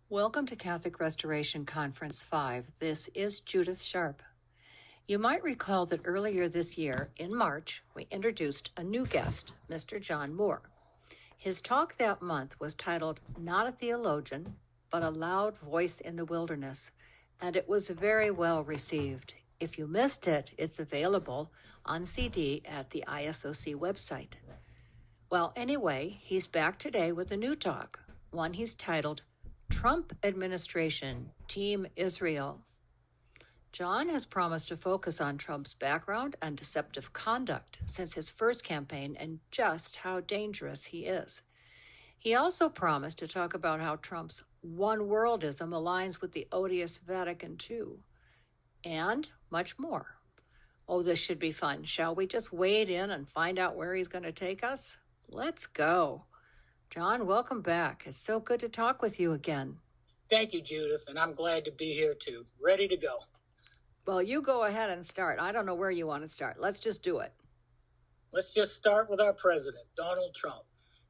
Welcome to Catholic Restoration Conference 5. This is Judith Sharp. You might recall that earlier this year, in March, we introduced a new guest, Mr. John Moore. His talk that month was titled Not a Theologian, but a Loud Voice in the Wilderness, and it was very well received. If you missed it, it's available on CD at the ISOC website. Well, anyway, he's back today with a new talk, one he's titled Trump Administration, Team Israel. John has promised to focus on Trump's background and deceptive conduct since his first campaign and just how dangerous he is. He also promised to talk about how Trump's one-worldism aligns with the odious Vatican II, and much more. Oh, this should be fun. Shall we just wade in and find out where he's going to take us? Let's go. John, welcome back. It's so good to talk with you again. Thank you, Judith, and I'm glad to be here too. Ready to go. Well, you go ahead and start. I don't know where you want to start. Let's just do it. Let's just start with our president, Donald Trump.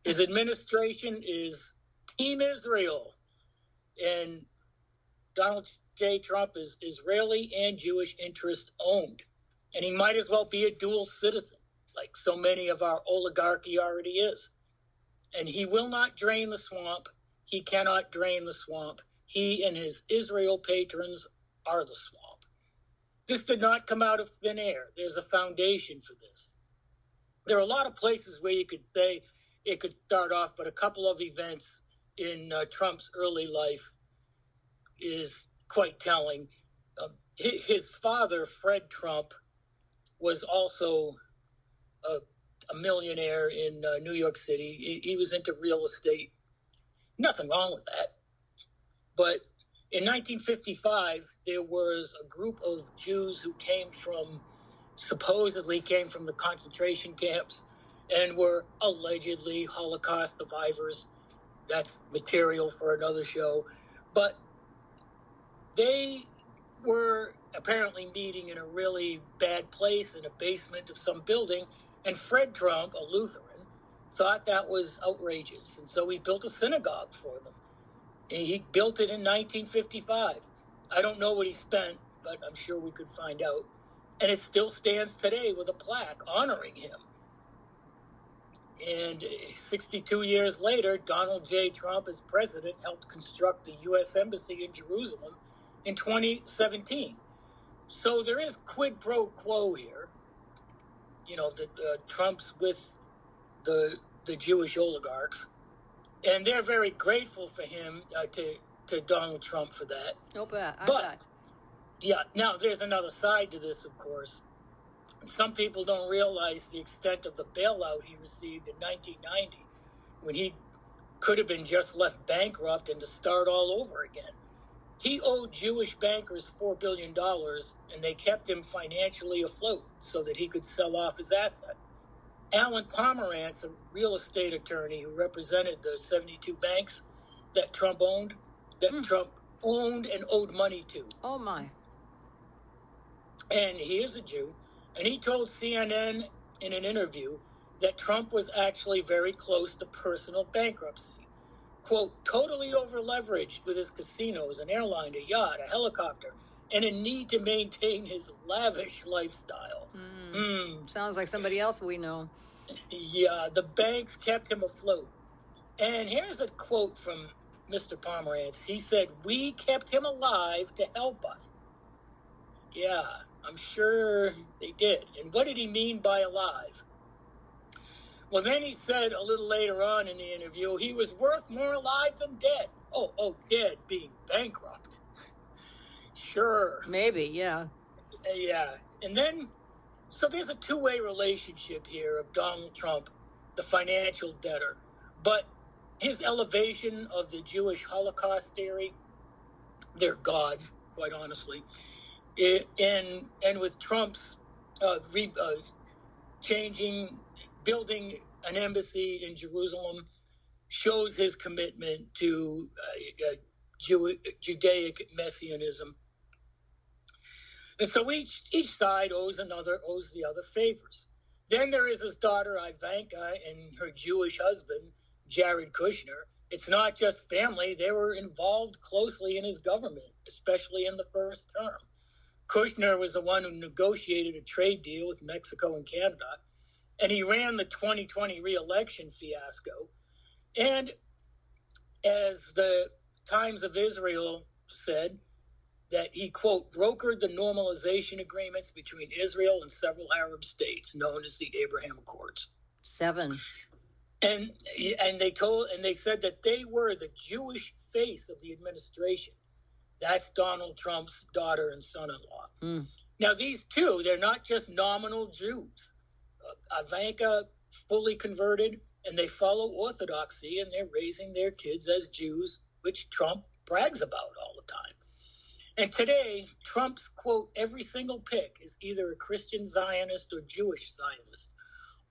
His administration is Team Israel, and Donald J. Trump is Israeli and Jewish interest owned, and he might as well be a dual citizen, like so many of our oligarchy already is. And he will not drain the swamp. He cannot drain the swamp. He and his Israel patrons are the swamp. This did not come out of thin air. There's a foundation for this. There are a lot of places where you could say it could start off, but a couple of events in Trump's early life is quite telling. His father, Fred Trump, was also a millionaire in New York City. He was into real estate. Nothing wrong with that. But in 1955, there was a group of Jews who supposedly came from the concentration camps and were allegedly Holocaust survivors. That's material for another show. But they were apparently meeting in a really bad place in a basement of some building. And Fred Trump, a Lutheran, thought that was outrageous. And so he built a synagogue for them. And he built it in 1955. I don't know what he spent, but I'm sure we could find out. And it still stands today with a plaque honoring him. And 62 years later, Donald J. Trump, as president, helped construct the U.S. Embassy in Jerusalem in 2017. So there is quid pro quo here. You know, Trump's with the Jewish oligarchs, and they're very grateful for him, to Donald Trump for that. No bet. But, yeah, now there's another side to this, of course. Some people don't realize the extent of the bailout he received in 1990, when he could have been just left bankrupt and to start all over again. He owed Jewish bankers $4 billion, and they kept him financially afloat so that he could sell off his asset. Alan Pomerantz, a real estate attorney who represented the 72 banks that Trump owned, Trump owned and owed money to. Oh, my. And he is a Jew, and he told CNN in an interview that Trump was actually very close to personal bankruptcy. Quote, totally over-leveraged with his casinos, an airline, a yacht, a helicopter, and a need to maintain his lavish lifestyle. Sounds like somebody else we know. Yeah, the banks kept him afloat. And here's a quote from Mr. Pomerantz. He said, we kept him alive to help us. Yeah, I'm sure they did. And what did he mean by alive? Well, then he said a little later on in the interview, he was worth more alive than dead. Oh, dead, being bankrupt. Sure. Maybe, yeah. Yeah. And then, so there's a two-way relationship here of Donald Trump, the financial debtor. But his elevation of the Jewish Holocaust theory, their God, quite honestly, and with Trump's building an embassy in Jerusalem shows his commitment to Judaic messianism. And so each side owes the other favors. Then there is his daughter Ivanka and her Jewish husband, Jared Kushner. it's not just family. They were involved closely in his government, especially in the first term. Kushner was the one who negotiated a trade deal with Mexico and Canada, and he ran the 2020 re-election fiasco. And as the Times of Israel said, that he, quote, brokered the normalization agreements between Israel and several Arab states, known as the Abraham Accords. 7. And they said that they were the Jewish face of the administration. That's Donald Trump's daughter and son-in-law. Now, these two, they're not just nominal Jews. Ivanka fully converted, and they follow Orthodoxy, and they're raising their kids as Jews, which Trump brags about all the time. And today, Trump's, quote, every single pick is either a Christian Zionist or Jewish Zionist.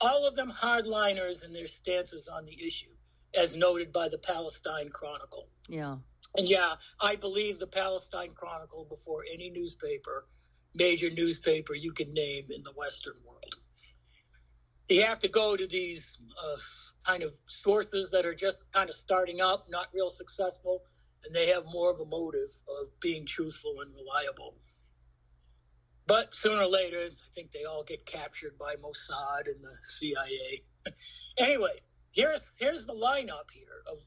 All of them hardliners in their stances on the issue, as noted by the Palestine Chronicle. Yeah. And yeah, I believe the Palestine Chronicle before any major newspaper you can name in the Western world. You have to go to these kind of sources that are just kind of starting up, not real successful, and they have more of a motive of being truthful and reliable. But sooner or later, I think they all get captured by Mossad and the CIA. Anyway, here's the lineup here of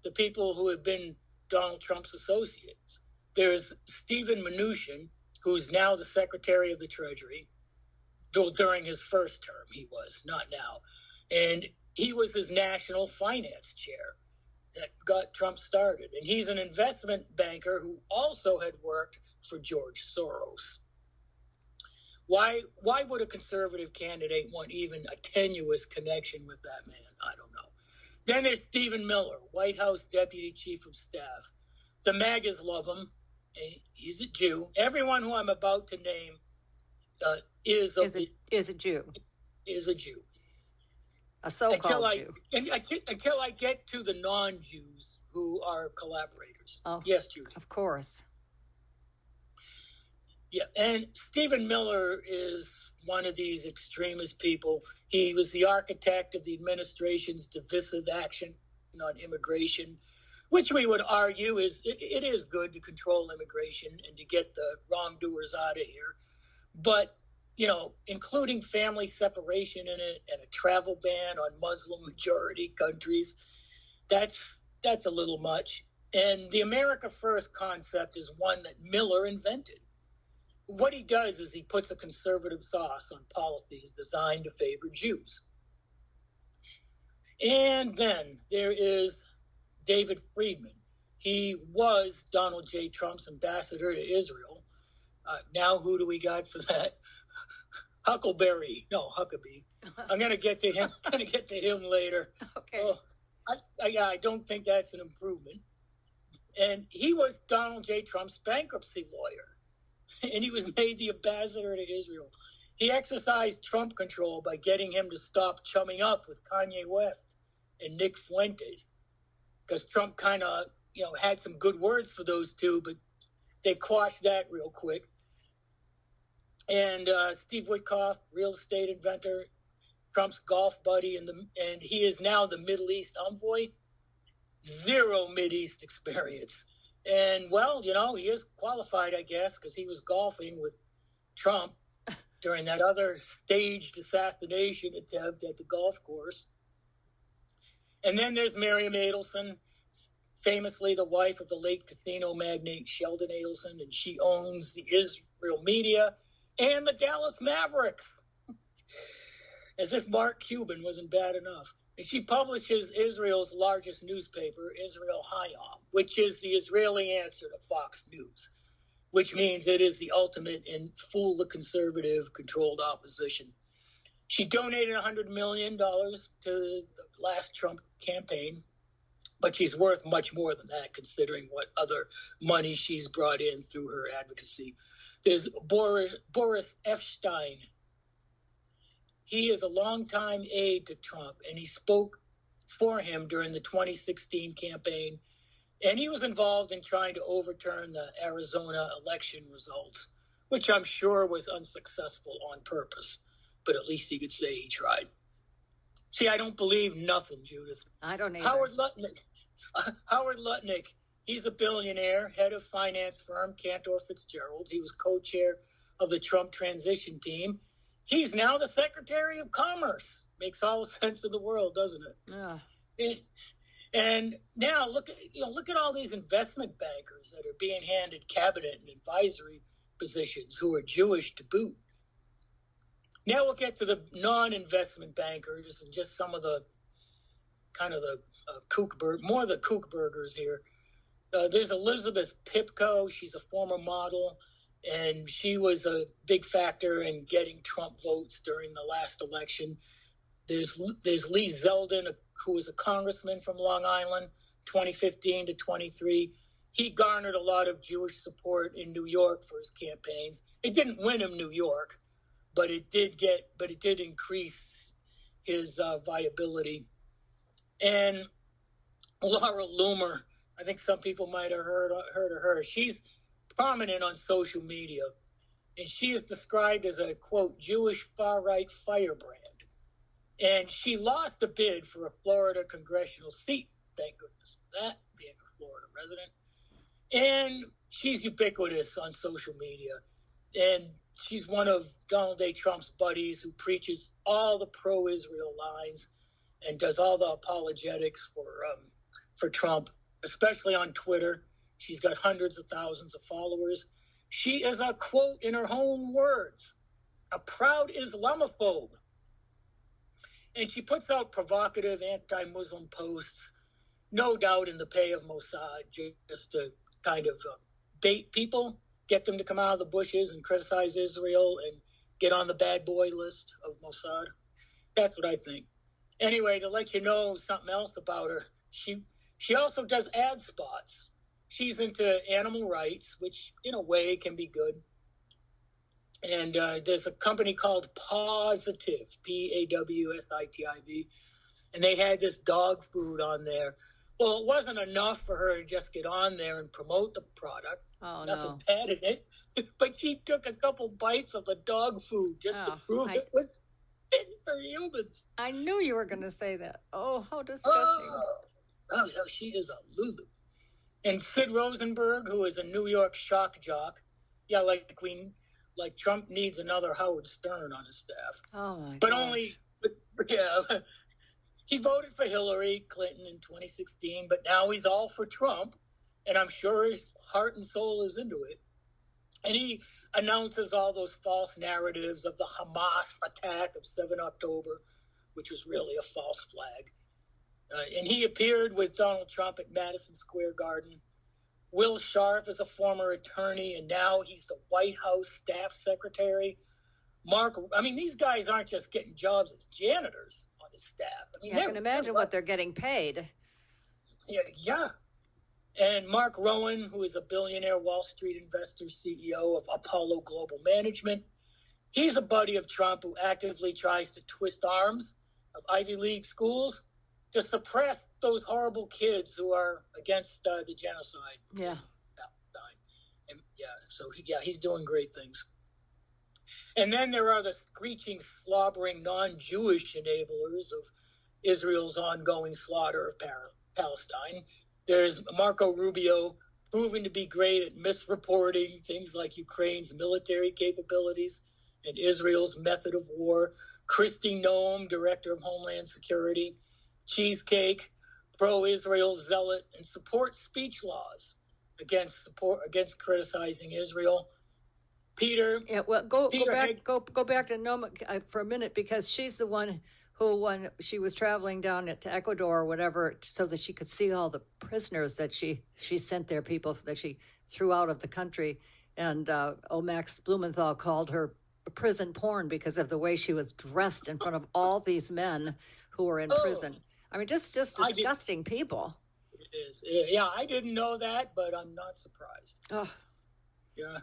the people who have been Donald Trump's associates. There's Steven Mnuchin, who's now the Secretary of the Treasury. During his first term, he was, not now. And he was his national finance chair that got Trump started. And he's an investment banker who also had worked for George Soros. Why would a conservative candidate want even a tenuous connection with that man? I don't know. Then there's Stephen Miller, White House Deputy Chief of Staff. The MAGAs love him. He's a Jew. Everyone who I'm about to name is a Jew. Is a Jew. A so-called Jew. Until I get to the non-Jews who are collaborators. Oh, yes, Judy. Of course. Yeah, and Stephen Miller is one of these extremist people. He was the architect of the administration's divisive action on immigration, which we would argue it is good to control immigration and to get the wrongdoers out of here. But, including family separation in it and a travel ban on Muslim majority countries, that's a little much. And the America First concept is one that Miller invented. What he does is he puts a conservative sauce on policies designed to favor Jews. And then there is David Friedman. He was Donald J. Trump's ambassador to Israel. Now who do we got for that? Huckleberry. No, Huckabee. I'm going to get to him later. Okay. I don't think that's an improvement. And he was Donald J. Trump's bankruptcy lawyer. And he was made the ambassador to Israel. He exercised Trump control by getting him to stop chumming up with Kanye West and Nick Fuentes, because Trump kind of, had some good words for those two, but they quashed that real quick. And Steve Witkoff, real estate inventor, Trump's golf buddy, and he is now the Middle East envoy. Zero Mideast experience. And, well, he is qualified, I guess, because he was golfing with Trump during that other staged assassination attempt at the golf course. And then there's Miriam Adelson, famously the wife of the late casino magnate Sheldon Adelson, and she owns the Israel media and the Dallas Mavericks. As if Mark Cuban wasn't bad enough. And she publishes Israel's largest newspaper, Israel Hayom, which is the Israeli answer to Fox News, which means it is the ultimate in fool the conservative controlled opposition. She donated $100 million to the last Trump campaign, but she's worth much more than that, considering what other money she's brought in through her advocacy. There's Boris Epstein. He is a longtime aide to Trump, and he spoke for him during the 2016 campaign, and he was involved in trying to overturn the Arizona election results, which I'm sure was unsuccessful on purpose, but at least he could say he tried. See, I don't believe nothing, Judith. I don't either. Howard Lutnick, Howard Lutnick, he's a billionaire, head of finance firm Cantor Fitzgerald. He was co-chair of the Trump transition team. He's now the Secretary of Commerce. Makes all the sense in the world, doesn't it? Yeah. And now look at all these investment bankers that are being handed cabinet and advisory positions who are Jewish to boot. Now we'll get to the non-investment bankers and just some of the kind of the more of the kookburgers here. There's Elizabeth Pipko. She's a former model, and she was a big factor in getting Trump votes during the last election. There's Lee Zeldin, who was a congressman from Long Island, 2015 to 23. He garnered a lot of Jewish support in New York for his campaigns. It didn't win him New York, but it did increase his viability. And Laura Loomer, I think some people might have heard of her. She's prominent on social media, and she is described as a, quote, Jewish far-right firebrand. And she lost a bid for a Florida congressional seat, thank goodness for that, being a Florida resident. And she's ubiquitous on social media. And she's one of Donald J. Trump's buddies who preaches all the pro-Israel lines and does all the apologetics for Trump, especially on Twitter. She's got hundreds of thousands of followers. She is a, quote, in her own words, a proud Islamophobe. And she puts out provocative anti-Muslim posts, no doubt in the pay of Mossad, just to kind of bait people, get them to come out of the bushes and criticize Israel and get on the bad boy list of Mossad. That's what I think. Anyway, to let you know something else about her, she also does ad spots. She's into animal rights, which in a way can be good. And there's a company called Positive, Pawsitiv, and they had this dog food on there. Well, it wasn't enough for her to just get on there and promote the product. Oh, Nothing bad in it. But she took a couple bites of the dog food just to prove it was fit for humans. I knew you were going to say that. Oh, how disgusting. Oh, she is a Lulu. And Sid Rosenberg, who is a New York shock jock. Yeah, like Trump needs another Howard Stern on his staff. Oh, my But gosh. he voted for Hillary Clinton in 2016, but now he's all for Trump, and I'm sure his heart and soul is into it. And he announces all those false narratives of the Hamas attack of 7 October, which was really a false flag. And he appeared with Donald Trump at Madison Square Garden. Will Sharf is a former attorney, and now he's the White House staff secretary. These guys aren't just getting jobs as janitors on his staff. I can imagine what they're getting paid. Yeah. And Mark Rowan, who is a billionaire Wall Street investor, CEO of Apollo Global Management, he's a buddy of Trump who actively tries to twist arms of Ivy League schools to suppress those horrible kids who are against the genocide. Yeah. And he's doing great things. And then there are the screeching, slobbering, non-Jewish enablers of Israel's ongoing slaughter of Palestine. There's Marco Rubio, proven to be great at misreporting things like Ukraine's military capabilities and Israel's method of war. Kristi Noem, director of Homeland Security. Cheesecake, pro-Israel zealot, and supports speech laws against criticizing Israel. Peter. Yeah, well, go back to Noem for a minute, because she's the one who, when she was traveling down to Ecuador or whatever, so that she could see all the prisoners that she sent there, people that she threw out of the country, and Max Blumenthal called her prison porn because of the way she was dressed in front of all these men who were in prison. Just disgusting people. It is. Yeah, I didn't know that, but I'm not surprised. Oh. Yeah.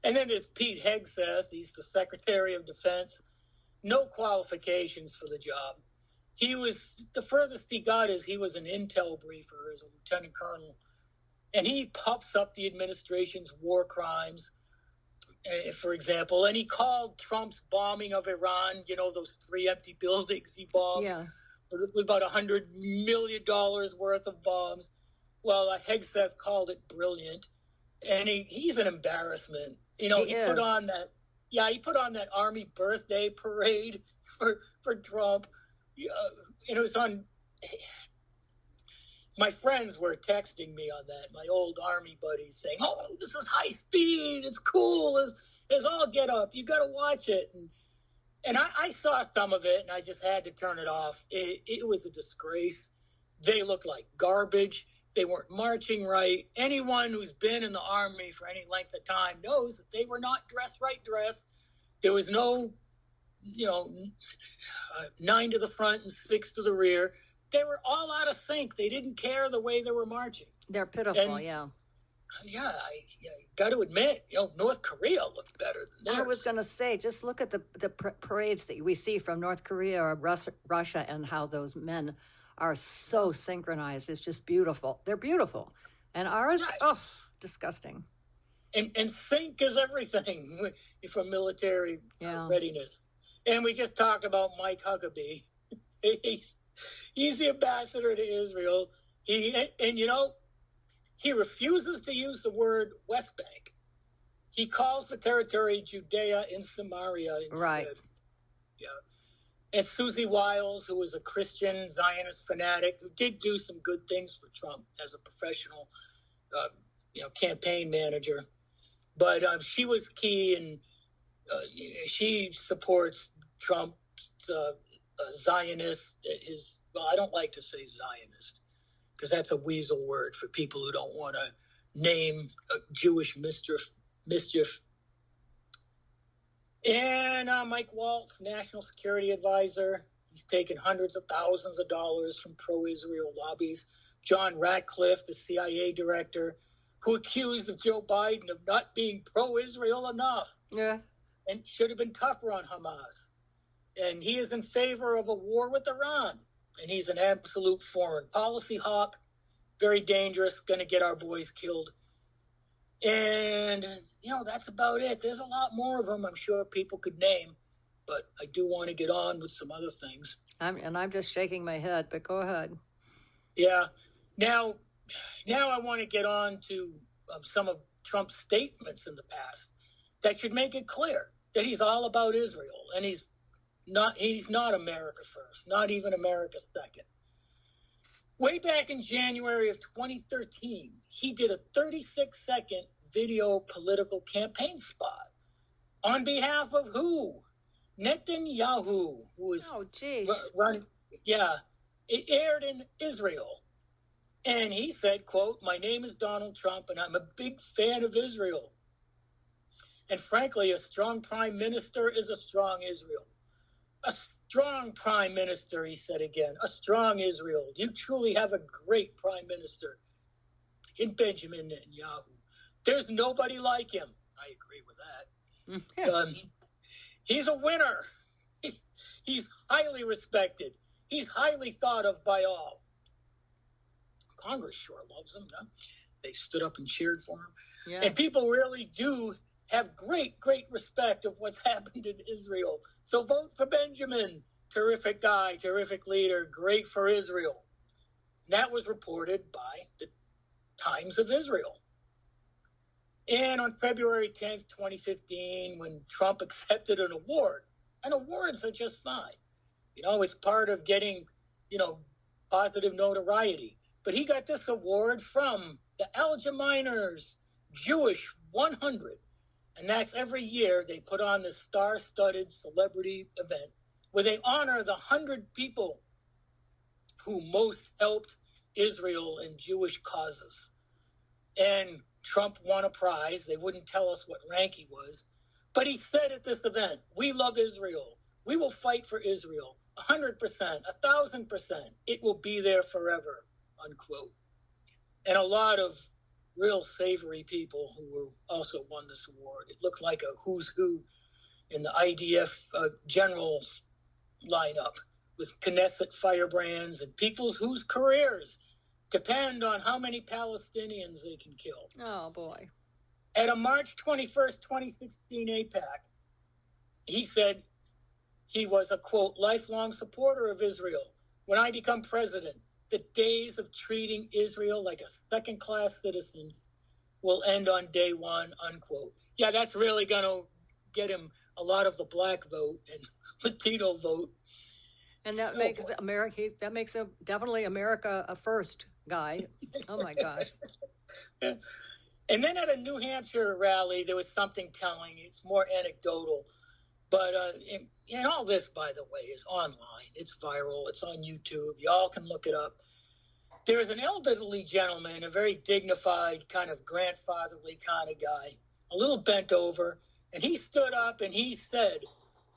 And then there's Pete Hegseth. He's the Secretary of Defense. No qualifications for the job. The furthest he got is he was an intel briefer as a lieutenant colonel. And he puffs up the administration's war crimes, for example. And he called Trump's bombing of Iran, those 3 empty buildings he bombed. Yeah. with about $100 million worth of bombs. Well, Hegseth called it brilliant, and he's an embarrassment. You know, he put on that Army birthday parade for Trump. And it was on. My friends were texting me on that. My old Army buddies saying, "Oh, this is high speed. It's cool. It's all get up. You got to watch it." And I saw some of it, and I just had to turn it off. It was a disgrace. They looked like garbage. They weren't marching right. Anyone who's been in the Army for any length of time knows that they were not dressed. There was no, 9 to the front and 6 to the rear. They were all out of sync. They didn't care the way they were marching. They're pitiful, yeah. Yeah, I got to admit, North Korea looked better than theirs. I was going to say, just look at the parades that we see from North Korea or Russia and how those men are so synchronized. It's just beautiful. They're beautiful. And ours, disgusting. And sync is everything for military readiness. And we just talked about Mike Huckabee. He's the ambassador to Israel. He refuses to use the word West Bank. He calls the territory Judea and Samaria instead. Right. Yeah. And Susie Wiles, who was a Christian Zionist fanatic, who did do some good things for Trump as a professional, campaign manager. But she was key, and she supports Trump's Zionist. I don't like to say Zionist, because that's a weasel word for people who don't want to name a Jewish mischief. And Mike Waltz, National Security Advisor, he's taken hundreds of thousands of dollars from pro-Israel lobbies. John Ratcliffe, the CIA director, who accused of Joe Biden of not being pro-Israel enough. Yeah. And should have been tougher on Hamas. And he is in favor of a war with Iran. And he's an absolute foreign policy hawk, very dangerous, going to get our boys killed. And, that's about it. There's a lot more of them I'm sure people could name, but I do want to get on with some other things. I'm just shaking my head, but go ahead. Yeah. Now I want to get on to some of Trump's statements in the past that should make it clear that he's all about Israel, and he's not America first, not even America second. Way back in January of 2013, he did a 36-second video political campaign spot on behalf of who? Netanyahu, who was run. Yeah, it aired in Israel. And he said, quote, "My name is Donald Trump, and I'm a big fan of Israel. And frankly, a strong prime minister is a strong Israel. A strong prime minister," he said again, "a strong Israel. You truly have a great prime minister in Benjamin Netanyahu. There's nobody like him." I agree with that. He's a winner. He's highly respected. He's highly thought of by all. Congress sure loves him. Huh? They stood up and cheered for him. Yeah. And people really do have great, great respect of what's happened in Israel. So vote for Benjamin. Terrific guy, terrific leader, great for Israel. That was reported by the Times of Israel. And on February 10th, 2015, when Trump accepted an award, and awards are just fine. It's part of getting, positive notoriety. But he got this award from the Algeminers Jewish 100. And that's every year they put on this star-studded celebrity event where they honor the 100 people who most helped Israel in Jewish causes. And Trump won a prize. They wouldn't tell us what rank he was. But he said at this event, "We love Israel. We will fight for Israel. 100%, 1,000%. It will be there forever," unquote. And a lot of real savory people who also won this award. It looked like a who's who in the IDF generals lineup with Knesset firebrands and people whose careers depend on how many Palestinians they can kill. Oh, boy. At a March 21st, 2016 AIPAC, he said he was a, quote, lifelong supporter of Israel, when I become president, the days of treating Israel like a second-class citizen will end on day one, unquote. Yeah, that's really going to get him a lot of the black vote and Latino vote. And that makes definitely America a first guy. Oh my gosh. Yeah. And then at a New Hampshire rally, there was something telling. It's more anecdotal. But and all this, by the way, is online. It's viral. It's on YouTube. Y'all can look it up. There was an elderly gentleman, a very dignified, kind of grandfatherly kind of guy, a little bent over, and he stood up and he said,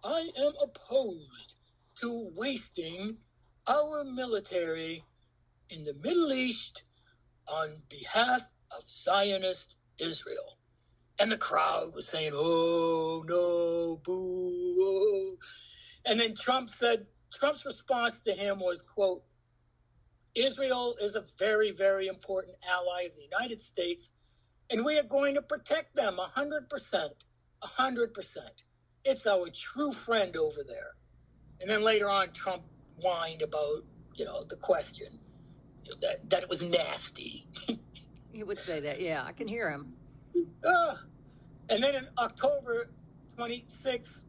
"I am opposed to wasting our military in the Middle East on behalf of Zionist Israel." And the crowd was saying, "Oh, no, boo." Oh. And then Trump's response to him was, quote, "Israel is a very, very important ally of the United States, and we are going to protect them 100%, 100%. It's our true friend over there." And then later on, Trump whined about, the question, that it was nasty. He would say that, yeah, I can hear him. And then in October 26,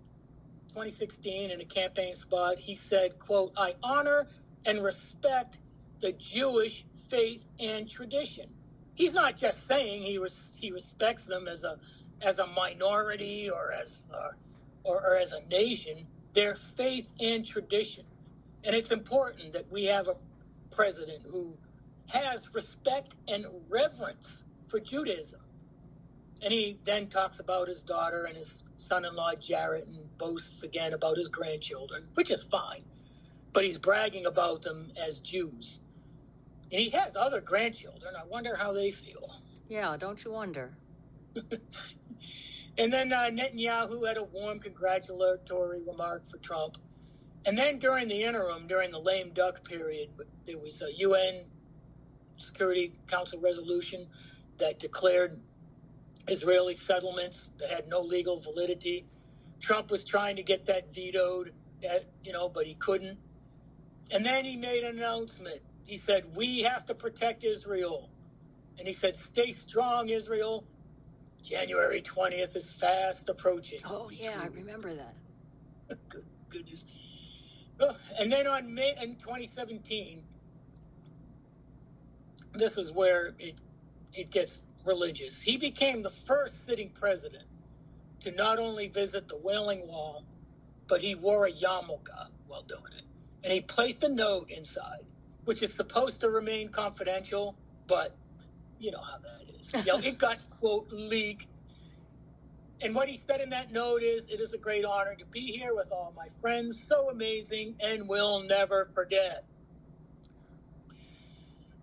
2016, in a campaign spot, he said, quote, "I honor and respect the Jewish faith and tradition." He's not just saying he respects them as a minority or as a nation. Their faith and tradition. And it's important that we have a president who has respect and reverence for Judaism. And he then talks about his daughter and his son-in-law, Jarrett, and boasts again about his grandchildren, which is fine. But he's bragging about them as Jews. And he has other grandchildren. I wonder how they feel. Yeah, don't you wonder? And then Netanyahu had a warm congratulatory remark for Trump. And then during the interim, during the lame duck period, there was a UN Security Council resolution that declared Israeli settlements that had no legal validity. Trump was trying to get that vetoed, but he couldn't. And then he made an announcement. He said, "We have to protect Israel." And he said, "Stay strong, Israel. January 20th is fast approaching." Oh, yeah, I remember that. Goodness. And then in 2017, this is where it gets religious. He became the first sitting president to not only visit the Wailing Wall, but he wore a yarmulke while doing it. And he placed a note inside, which is supposed to remain confidential, but you know how that is. It got, quote, leaked. And what he said in that note is, "It is a great honor to be here with all my friends. So amazing, and we'll never forget.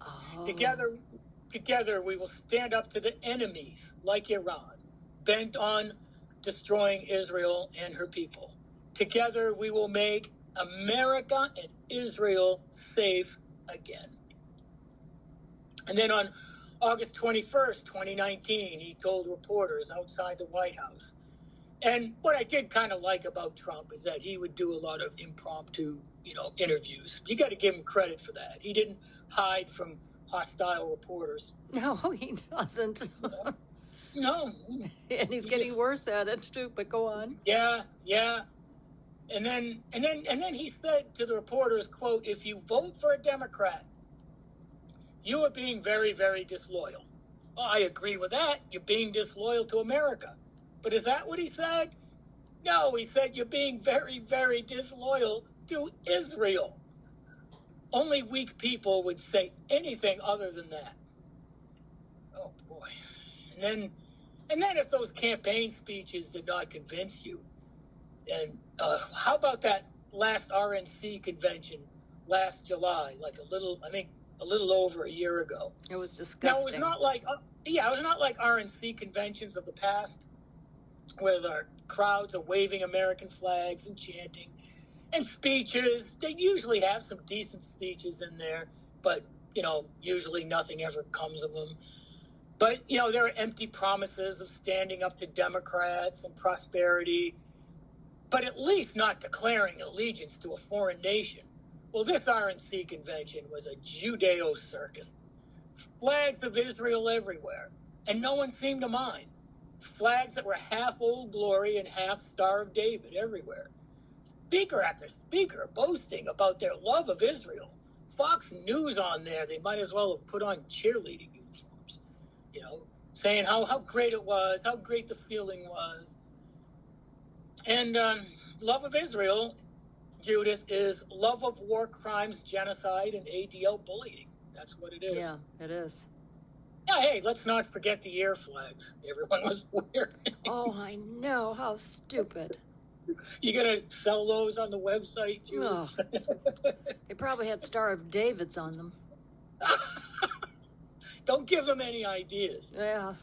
Oh. Together, we will stand up to the enemies like Iran, bent on destroying Israel and her people. Together, we will make America and Israel safe again." And then on August 21st, 2019, he told reporters outside the White House. And what I did kind of like about Trump is that he would do a lot of impromptu, interviews. You got to give him credit for that. He didn't hide from hostile reporters. No, he doesn't. No. And he's getting worse at it too, but go on. Yeah. And then he said to the reporters, quote, "If you vote for a Democrat, you are being very, very disloyal." Well, I agree with that. You're being disloyal to America. But is that what he said? No, he said you're being very, very disloyal to Israel. Only weak people would say anything other than that. Oh, boy. And then if those campaign speeches did not convince you, and how about that last RNC convention last July, a little over a year ago? It was disgusting. Now, it was not like RNC conventions of the past, where the crowds are waving American flags and chanting, and speeches. They usually have some decent speeches in there, but, usually nothing ever comes of them. But, there are empty promises of standing up to Democrats and prosperity, but at least not declaring allegiance to a foreign nation Well, this RNC convention was a Judeo circus. Flags of Israel everywhere, and no one seemed to mind. Flags that were half Old Glory and half Star of David everywhere. Speaker after speaker boasting about their love of Israel. Fox News on there, they might as well have put on cheerleading uniforms, saying how great it was, how great the feeling was. And love of Israel, Judith, is love of war crimes, genocide, and ADL bullying. That's what it is. Yeah, it is. Yeah, hey, let's not forget the air flags everyone was wearing. Oh, I know. How stupid. You gonna sell those on the website, Judith? Oh. They probably had Star of David's on them. Don't give them any ideas. Yeah.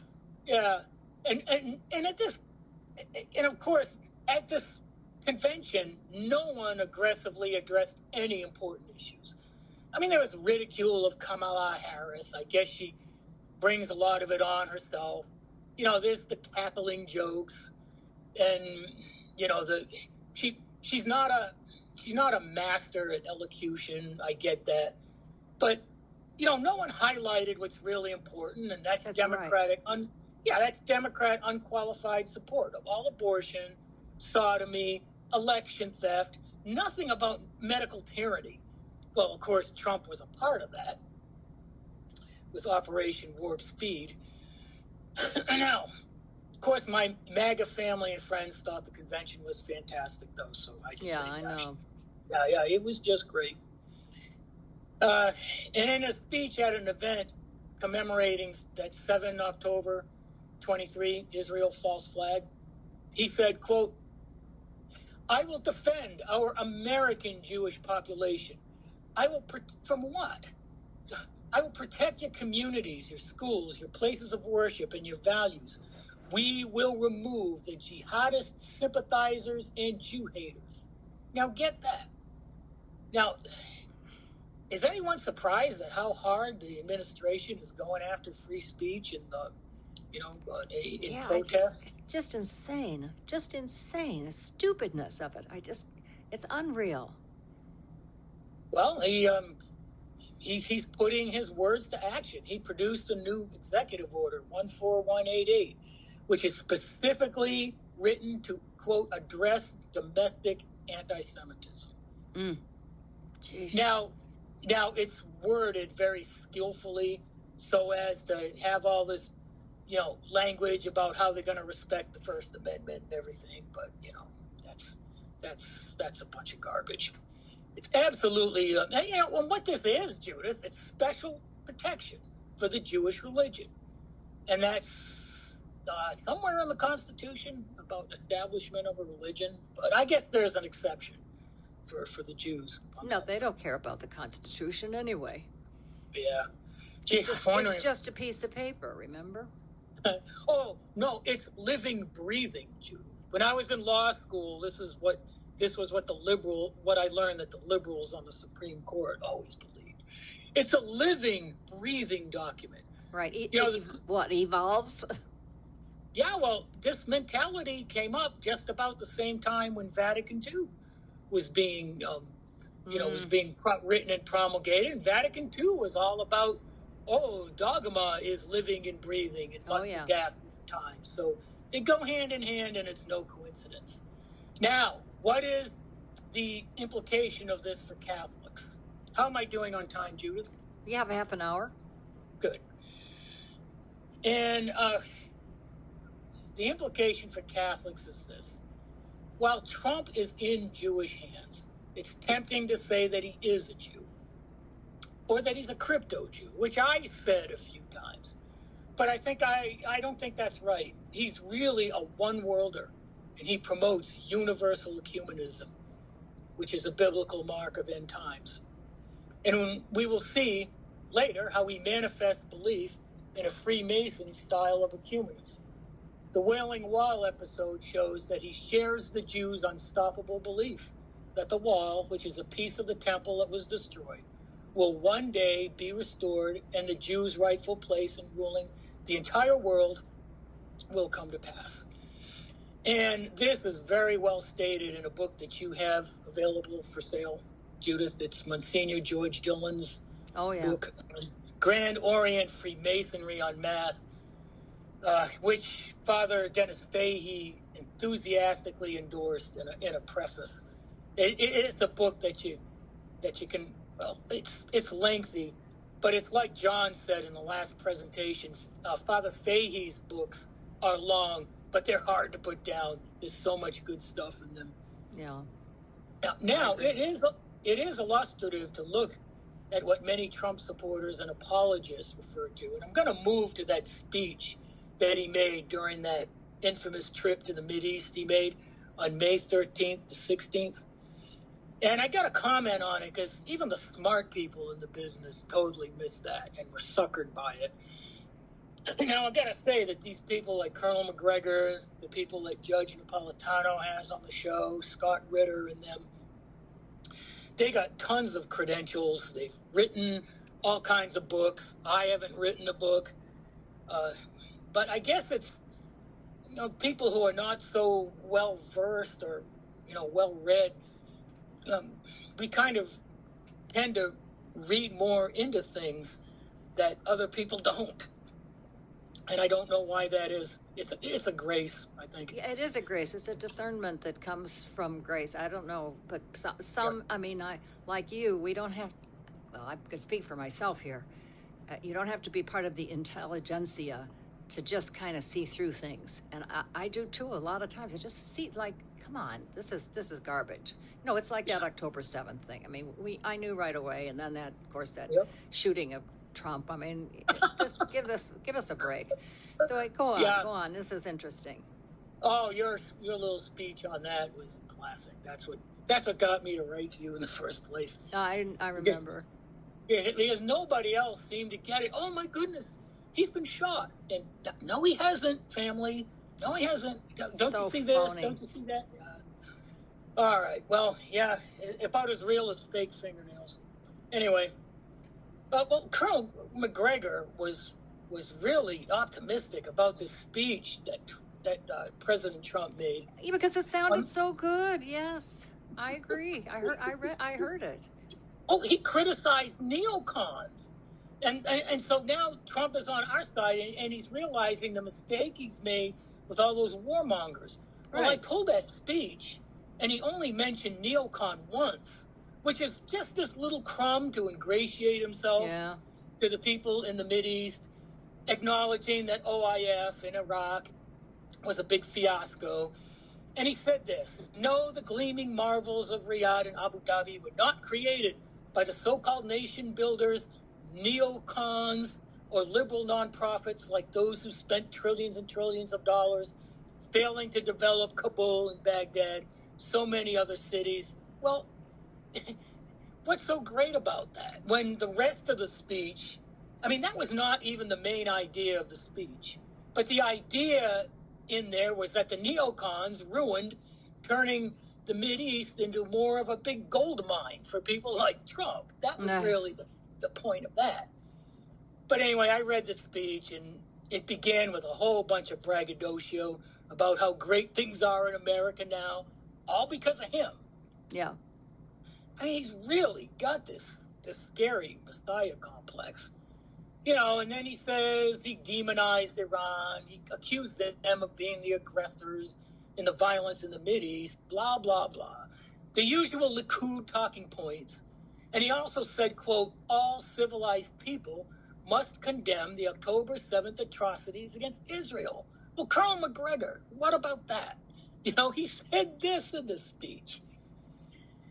Yeah, and at this, and of course, at this convention, no one aggressively addressed any important issues. I mean, there was ridicule of Kamala Harris. I guess she brings a lot of it on herself. There's the cackling jokes, and she's not a master at elocution. I get that, but no one highlighted what's really important, and that's Democratic. Right. That's Democrat unqualified support of all abortion, sodomy, election theft. Nothing about medical tyranny. Well, of course, Trump was a part of that with Operation Warp Speed. Now, of course, my MAGA family and friends thought the convention was fantastic, though. So I just I know. Yeah, it was just great. And in a speech at an event commemorating that 7 October 23 Israel false flag, he said, quote, "I will defend our American Jewish population. From what? I will protect your communities, your schools, your places of worship, and your values. We will remove the jihadist sympathizers and Jew haters." Now get that. Now, is anyone surprised at how hard the administration is going after free speech and in protests? It's just insane. Just insane. The stupidness of it. It's unreal. Well, he's putting his words to action. He produced a new executive order, 14188, which is specifically written to, quote, address domestic anti-Semitism. Jeez. Now it's worded very skillfully so as to have all this, language about how they're going to respect the First Amendment and everything. But, that's a bunch of garbage. It's absolutely, and what this is, Judith, it's special protection for the Jewish religion. And that's somewhere in the Constitution about establishment of a religion. But I guess there's an exception for the Jews. No, they don't care about the Constitution anyway. Yeah. Gee, it's just a piece of paper, remember? Oh, no, it's living, breathing, Judith. When I was in law school, this was what I learned that the liberals on the Supreme Court always believed. It's a living, breathing document. Right. What evolves? Yeah, well, this mentality came up just about the same time when Vatican II was being, written and promulgated. And Vatican II was all about, dogma is living and breathing and must adapt with time. So they go hand in hand, and it's no coincidence. Now, what is the implication of this for Catholics? How am I doing on time, Judith? You have a half an hour. Good. And the implication for Catholics is this. While Trump is in Jewish hands, it's tempting to say that he is a Jew or that he's a crypto Jew, which I said a few times. But I don't think that's right. He's really a one-worlder, and he promotes universal ecumenism, which is a biblical mark of end times. And we will see later how he manifests belief in a Freemason style of ecumenism. The Wailing Wall episode shows that he shares the Jews' unstoppable belief that the wall, which is a piece of the temple that was destroyed, will one day be restored, and the Jews' rightful place in ruling the entire world will come to pass. And this is very well stated in a book that you have available for sale, Judith. It's Monsignor George Dillon's book, Grand Orient Freemasonry on Math, which Father Dennis Fahey enthusiastically endorsed in a preface. It's a book that you can. Well, it's lengthy, but it's like John said in the last presentation. Father Fahey's books are long, but they're hard to put down. There's so much good stuff in them. Yeah. Now it is illustrative to look at what many Trump supporters and apologists refer to, and I'm going to move to that speech that he made during that infamous trip to the Mideast he made on May 13th to 16th. And I got to comment on it because even the smart people in the business totally missed that and were suckered by it. Now, I got to say that these people like Colonel McGregor, the people that Judge Napolitano has on the show, Scott Ritter and them, they got tons of credentials. They've written all kinds of books. I haven't written a book. But I guess it's, people who are not so well-versed or, well-read, we kind of tend to read more into things that other people don't. And I don't know why that is. It's a grace, I think. Yeah, it is a grace. It's a discernment that comes from grace. I don't know, but some I mean, like you, we don't have, well, I can speak for myself here. You don't have to be part of the intelligentsia to just kind of see through things. And I do too a lot of times. I just see, like, come on, this is garbage. It's like that October 7th thing. I mean, I knew right away, and then that, of course, that shooting of Trump. I mean, just give us a break. So go on. This is interesting. Oh, your little speech on that was classic. That's what got me to write to you in the first place. I remember. Because nobody else seemed to get it. Oh my goodness, he's been shot, and no, he hasn't. Family, no, he hasn't. Don't so you see phony. this? Don't you see that? All right. Well, yeah, about as real as fake fingernails. Anyway. Well, Colonel McGregor was really optimistic about this speech that President Trump made. Yeah, because it sounded so good. Yes, I agree. I heard it. Oh, he criticized neocons, and so now Trump is on our side, and he's realizing the mistake he's made with all those warmongers. Well, I pulled that speech, and he only mentioned neocon once, which is just this little crumb to ingratiate himself to the people in the Mideast, acknowledging that OIF in Iraq was a big fiasco. And he said this: no, the gleaming marvels of Riyadh and Abu Dhabi were not created by the so-called nation builders, neocons, or liberal nonprofits like those who spent trillions and trillions of dollars failing to develop Kabul and Baghdad, so many other cities. Well, what's so great about that? When the rest of the speech, I mean, that was not even the main idea of the speech, but the idea in there was that the neocons ruined, turning the Mideast into more of a big gold mine for people like Trump. That was really the point of that. But anyway, I read the speech, and it began with a whole bunch of braggadocio about how great things are in America now, all because of him. Yeah. I mean, he's really got this scary Messiah complex. And then he says he demonized Iran. He accused them of being the aggressors in the violence in the Mideast, blah, blah, blah. The usual Likud talking points. And he also said, quote, all civilized people must condemn the October 7th atrocities against Israel. Well, Colonel McGregor, what about that? He said this in the speech.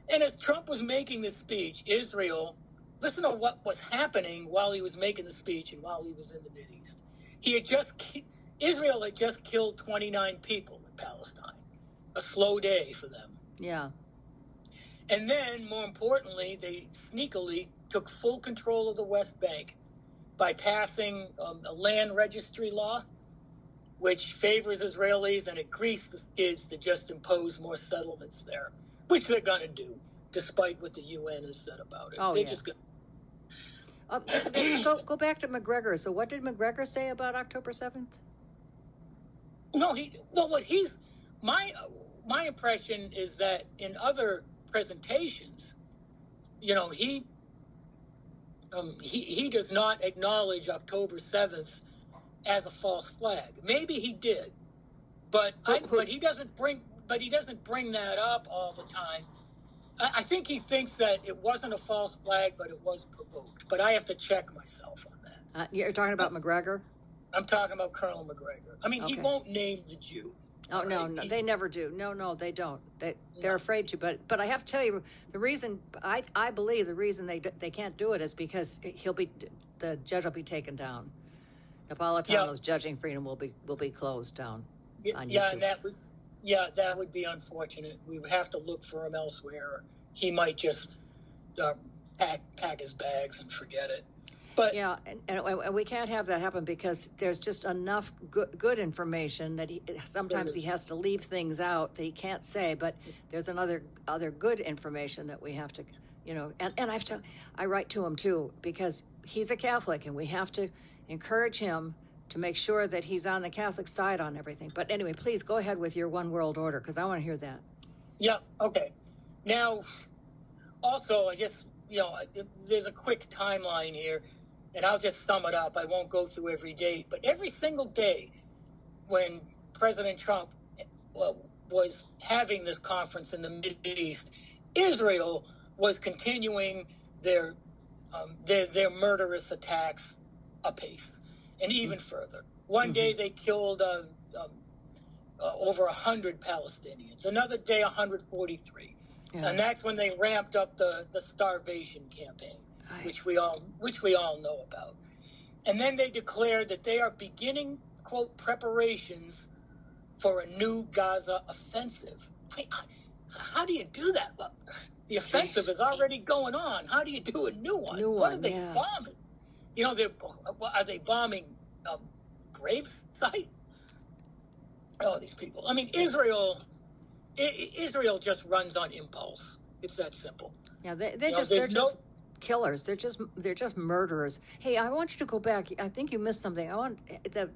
And as Trump was making this speech, Israel, listen to what was happening while he was making the speech and while he was in the Mideast. Israel had just killed 29 people in Palestine. A slow day for them. Yeah. And then, more importantly, they sneakily took full control of the West Bank by passing a land registry law, which favors Israelis, and it greased the skids to just impose more settlements there, which they're going to do, despite what the UN has said about it. They're just going go back to McGregor. So what did McGregor say about October 7th? No, my impression is that in other presentations, he does not acknowledge October 7th as a false flag. Maybe he did, but he doesn't bring that up all the time. I think he thinks that it wasn't a false flag, but it was provoked. But I have to check myself on that. You're talking about McGregor? I'm talking about Colonel McGregor. I mean, okay. He won't name the Jew. Oh, right? No, they never do. No, they don't. They're afraid to. But I have to tell you, the reason I believe the reason they can't do it is because the judge will be taken down. Napolitano's judging freedom will be closed down on YouTube. And that would be unfortunate. We would have to look for him elsewhere. He might just pack his bags and forget it. But and we can't have that happen because there's just enough good information that sometimes he has to leave things out that he can't say. But there's other good information that we have to, and I write to him too because he's a Catholic and we have to encourage him to make sure that he's on the Catholic side on everything. But anyway, please go ahead with your one world order because I want to hear that. Yeah. Okay. Now, also, there's a quick timeline here. And I'll just sum it up. I won't go through every date. But every single day when President Trump was having this conference in the Mideast, Israel was continuing their murderous attacks apace and even further. One day they killed over 100 Palestinians. Another day, 143. Yeah. And that's when they ramped up the starvation campaign. Which we all know about. And then they declared that they are beginning, quote, preparations for a new Gaza offensive. How do you do that? Well, the offensive is already going on. How do you do a new one? What are they bombing? Are they bombing grave sites? Oh, these people. I mean, Israel just runs on impulse. It's that simple. Yeah, they're just killers. They're just murderers. Hey, I want you to go back. I think you missed something. I want the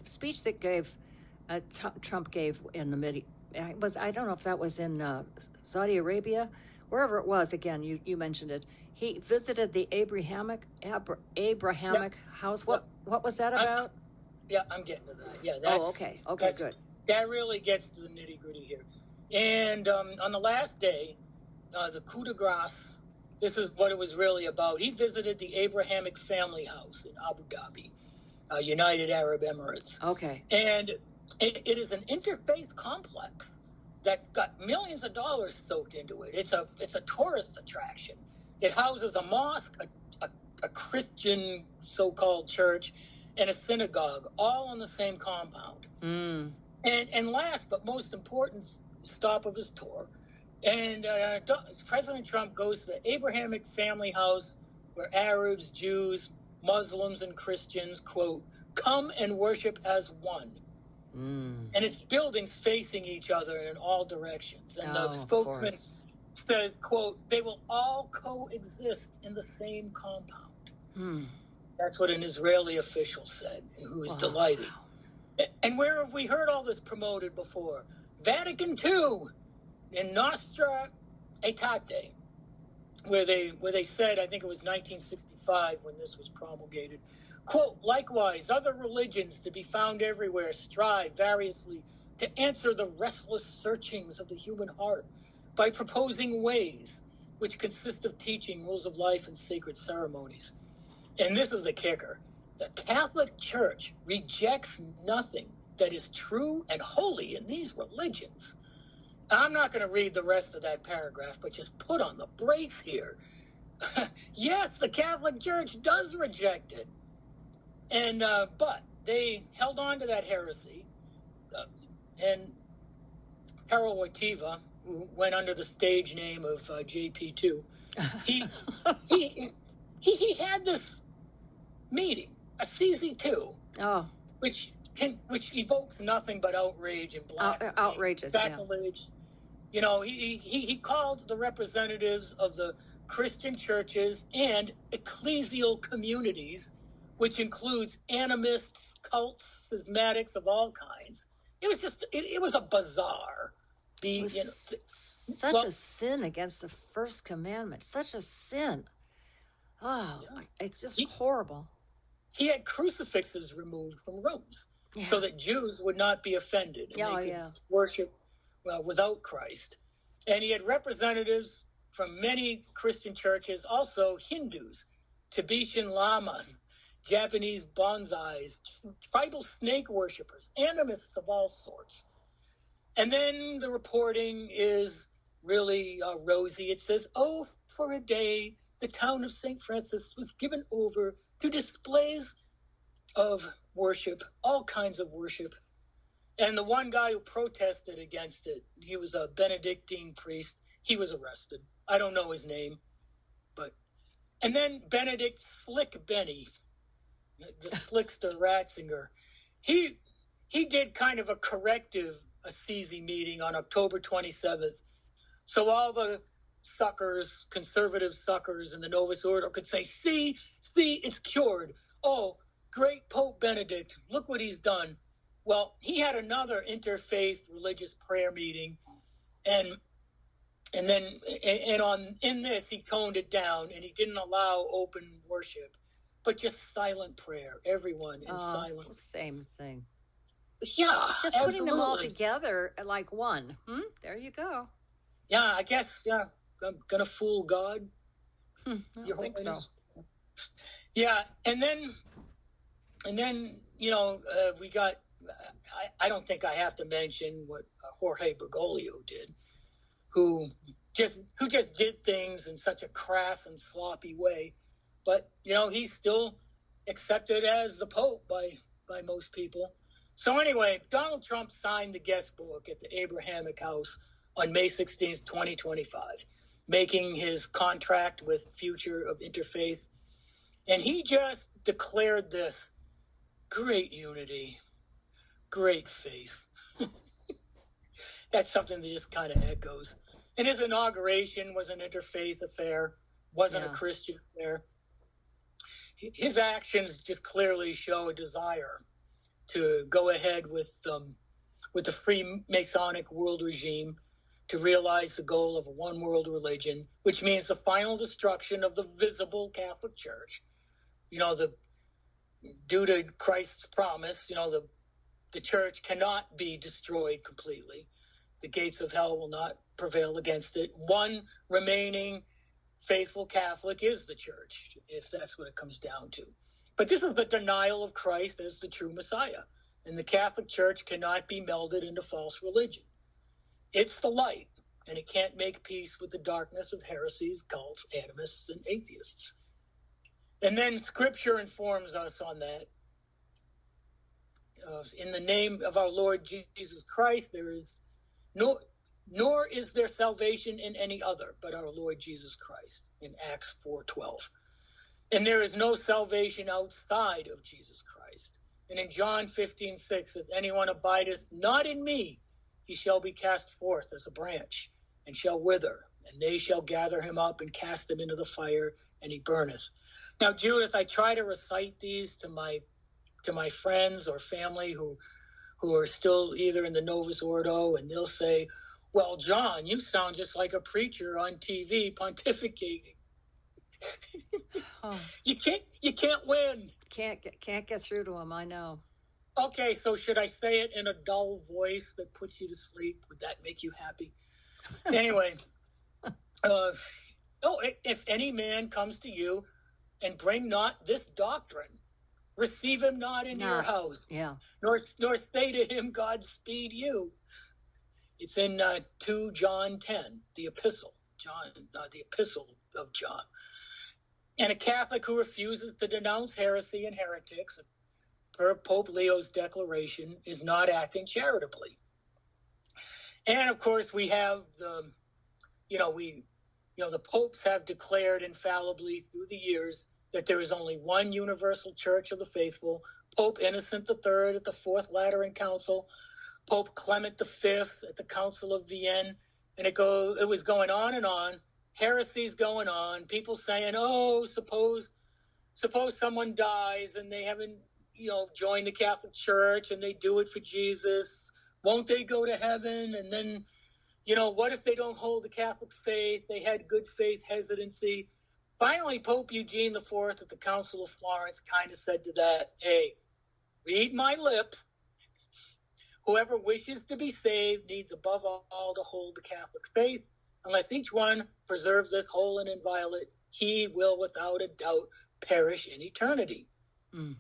speech that Trump gave in the I don't know if that was in Saudi Arabia, wherever it was. Again, you mentioned it. He visited the Abrahamic house. What was that about? I'm getting to that. Yeah. Okay, good. That really gets to the nitty gritty here. And on the last day, the coup de grace. This is what it was really about. He visited the Abrahamic family house in Abu Dhabi, United Arab Emirates. Okay. And it is an interfaith complex that got millions of dollars soaked into it. It's a tourist attraction. It houses a mosque, a Christian so-called church, and a synagogue, all on the same compound. Mm. And last but most important stop of his tour, and President Trump goes to the Abrahamic family house where Arabs, Jews, Muslims, and Christians, quote, come and worship as one. Mm. And it's buildings facing each other in all directions. And the spokesman says, quote, they will all coexist in the same compound. Mm. That's what an Israeli official said, and who was delighted. And where have we heard all this promoted before? Vatican II. In Nostra Aetate, where they said, I think it was 1965 when this was promulgated, quote, likewise, other religions to be found everywhere strive variously to answer the restless searchings of the human heart by proposing ways which consist of teaching rules of life and sacred ceremonies. And this is the kicker. The Catholic Church rejects nothing that is true and holy in these religions. I'm not going to read the rest of that paragraph, but just put on the brakes here. Yes, the Catholic Church does reject it. And but they held on to that heresy. And Carol Wojtyla, who went under the stage name of JP2, he had this meeting, a CZ2, which evokes nothing but outrage and blasphemy. Outrageous, sacrilege. Yeah. He called the representatives of the Christian churches and ecclesial communities, which includes animists, cults, schismatics of all kinds. It was just, it was a bazaar. It be, was such well, a sin against the first commandment. Such a sin. Oh, yeah. it's just He, horrible. he had crucifixes removed from rooms Yeah. so that Jews would not be offended and they could worship without Christ. And he had representatives from many Christian churches, also Hindus, Tibetan Lama, Japanese bonsais, tribal snake worshippers, animists of all sorts. And then the reporting is really rosy. It says, oh, for a day, the town of St. Francis was given over to displays of worship, all kinds of worship. And the one guy who protested against it, he was a Benedictine priest. He was arrested. I don't know his name. And then Benedict Slick Benny, the slickster Ratzinger, he did kind of a corrective Assisi meeting on October 27th. So all the suckers, conservative suckers in the Novus Ordo could say, see, it's cured. Oh, great Pope Benedict, look what he's done. Well, he had another interfaith religious prayer meeting, and then in this he toned it down, and he didn't allow open worship, but just silent prayer, everyone in silence. Same thing. Yeah, just absolutely. Putting them all together like one. There you go. Yeah, I guess. Yeah, I'm gonna fool God. I don't think so. Yeah, and then we got. I don't think I have to mention what Jorge Bergoglio did, who just did things in such a crass and sloppy way, but he's still accepted as the Pope by most people. So anyway, Donald Trump signed the guest book at the Abrahamic House on May 16th, 2025, making his contract with Future of Interfaith, and he just declared this: great unity, great faith. That's something that just kind of echoes. And his inauguration was an interfaith affair, wasn't a Christian affair. His actions just clearly show a desire to go ahead with the Freemasonic world regime, to realize the goal of a one world religion, which means the final destruction of the visible Catholic Church. Due to Christ's promise, the church cannot be destroyed completely. The gates of hell will not prevail against it. One remaining faithful Catholic is the church, if that's what it comes down to. But this is the denial of Christ as the true Messiah. And the Catholic Church cannot be melded into false religion. It's the light, and it can't make peace with the darkness of heresies, cults, animists, and atheists. And then Scripture informs us on that. In the name of our Lord Jesus Christ, there is nor is there salvation in any other but our Lord Jesus Christ, in Acts 4:12. And there is no salvation outside of Jesus Christ. And in John 15:6, if anyone abideth not in me, he shall be cast forth as a branch, and shall wither, and they shall gather him up and cast him into the fire, and he burneth. Now, Judith, I try to recite these to my friends or family who are still either in the Novus Ordo, and they'll say, well, John, you sound just like a preacher on TV pontificating. You can't win. Can't get through to him, I know. Okay, so should I say it in a dull voice that puts you to sleep? Would that make you happy? Anyway, if any man comes to you and bring not this doctrine, receive him not into your house, nor say to him, Godspeed you. It's in 2 John 10, the epistle of John. And a Catholic who refuses to denounce heresy and heretics, per Pope Leo's declaration, is not acting charitably. And of course, we have the popes have declared infallibly through the years that there is only one universal church of the faithful. Pope Innocent III at the Fourth Lateran Council, Pope Clement V at the Council of Vienne, and it was going on and on. Heresies going on. People saying, "Oh, suppose someone dies and they haven't, joined the Catholic Church and they do it for Jesus. Won't they go to heaven?" And then what if they don't hold the Catholic faith? They had good faith hesitancy. Finally, Pope Eugene IV at the Council of Florence kind of said to that, hey, read my lip. Whoever wishes to be saved needs above all to hold the Catholic faith. Unless each one preserves it whole and inviolate, he will without a doubt perish in eternity. Mm.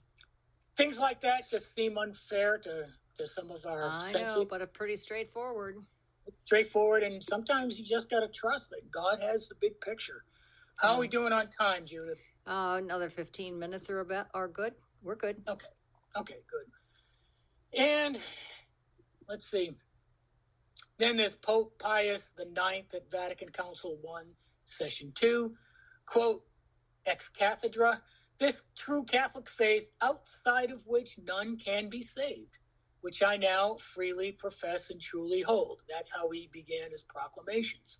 Things like that just seem unfair to some of our senses. I know, but pretty straightforward. Straightforward, and sometimes you just got to trust that God has the big picture. How are we doing on time, Judith? Another 15 minutes are good. We're good. Okay, good. And let's see. Then there's Pope Pius IX at Vatican Council I, Session 2. Quote, ex cathedra, this true Catholic faith outside of which none can be saved, which I now freely profess and truly hold. That's how he began his proclamations.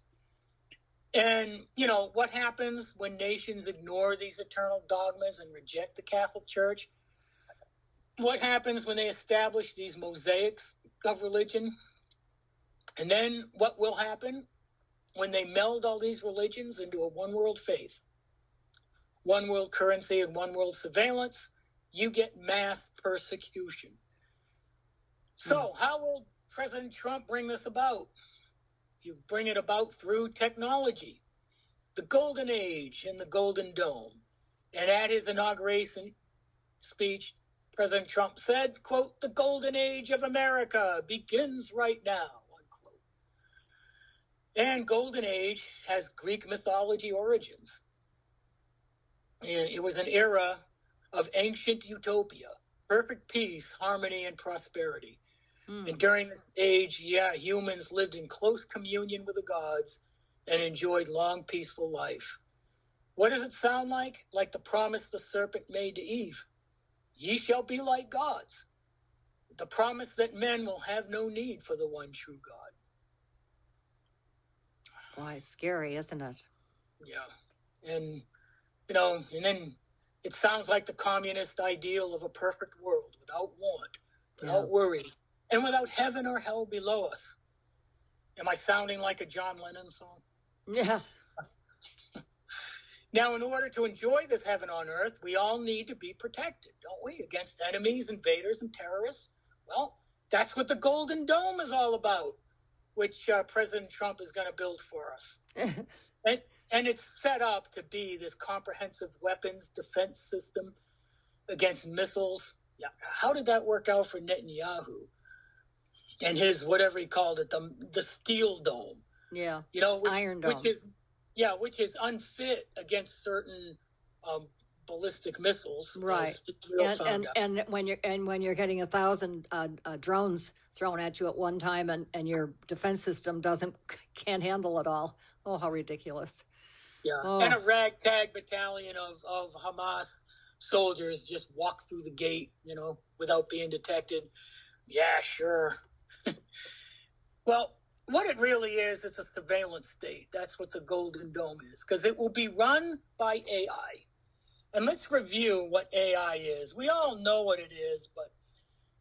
And, what happens when nations ignore these eternal dogmas and reject the Catholic Church? What happens when they establish these mosaics of religion? And then what will happen when they meld all these religions into a one world faith? One world currency and one world surveillance, you get mass persecution. So how will President Trump bring this about? You bring it about through technology, the Golden Age and the Golden Dome. And at his inauguration speech, President Trump said, quote, the Golden Age of America begins right now, unquote. And Golden Age has Greek mythology origins. And it was an era of ancient utopia, perfect peace, harmony, and prosperity. And during this age, humans lived in close communion with the gods and enjoyed long, peaceful life. What does it sound like? Like the promise the serpent made to Eve. Ye shall be like gods. The promise that men will have no need for the one true God. Boy, it's scary, isn't it? Yeah. And, and then it sounds like the communist ideal of a perfect world without want, without worry, and without heaven or hell below us. Am I sounding like a John Lennon song? Yeah. Now, in order to enjoy this heaven on earth, we all need to be protected, don't we, against enemies, invaders, and terrorists? Well, that's what the Golden Dome is all about, which President Trump is going to build for us. And it's set up to be this comprehensive weapons defense system against missiles. Yeah. How did that work out for Netanyahu? And his, whatever he called it, the steel dome. Yeah. Iron Dome. Which is unfit against certain ballistic missiles. Right. And when you're getting 1,000 drones thrown at you at one time, and your defense system can't handle it all. Oh, how ridiculous. Yeah. Oh. And a ragtag battalion of Hamas soldiers just walk through the gate, without being detected. Yeah, sure. Well, what it really is, it's a surveillance state. That's what the Golden Dome is, because it will be run by AI. And let's review what AI is. We all know what it is, but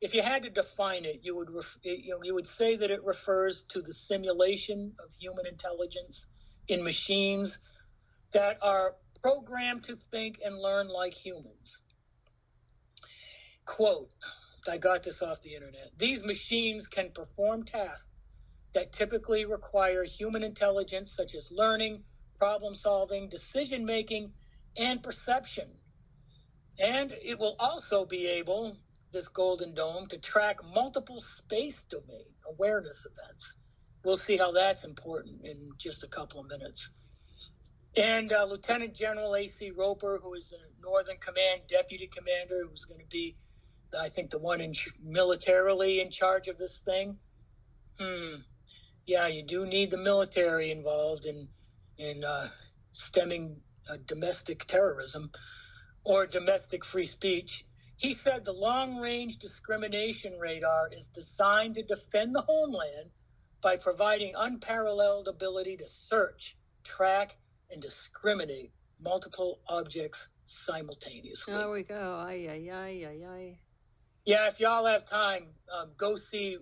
if you had to define it, you would say that it refers to the simulation of human intelligence in machines that are programmed to think and learn like humans. Quote, I got this off the internet. These machines can perform tasks that typically require human intelligence, such as learning, problem solving, decision making, and perception. And it will also be able, this Golden Dome, to track multiple space domain awareness events. We'll see how that's important in just a couple of minutes. And Lieutenant General A.C. Roper, who is the Northern Command Deputy Commander, who's going to be, I think, the one militarily in charge of this thing. Yeah, you do need the military involved in stemming domestic terrorism or domestic free speech. He said the long-range discrimination radar is designed to defend the homeland by providing unparalleled ability to search, track, and discriminate multiple objects simultaneously. There we go. Ay. Yeah, if y'all have time, go see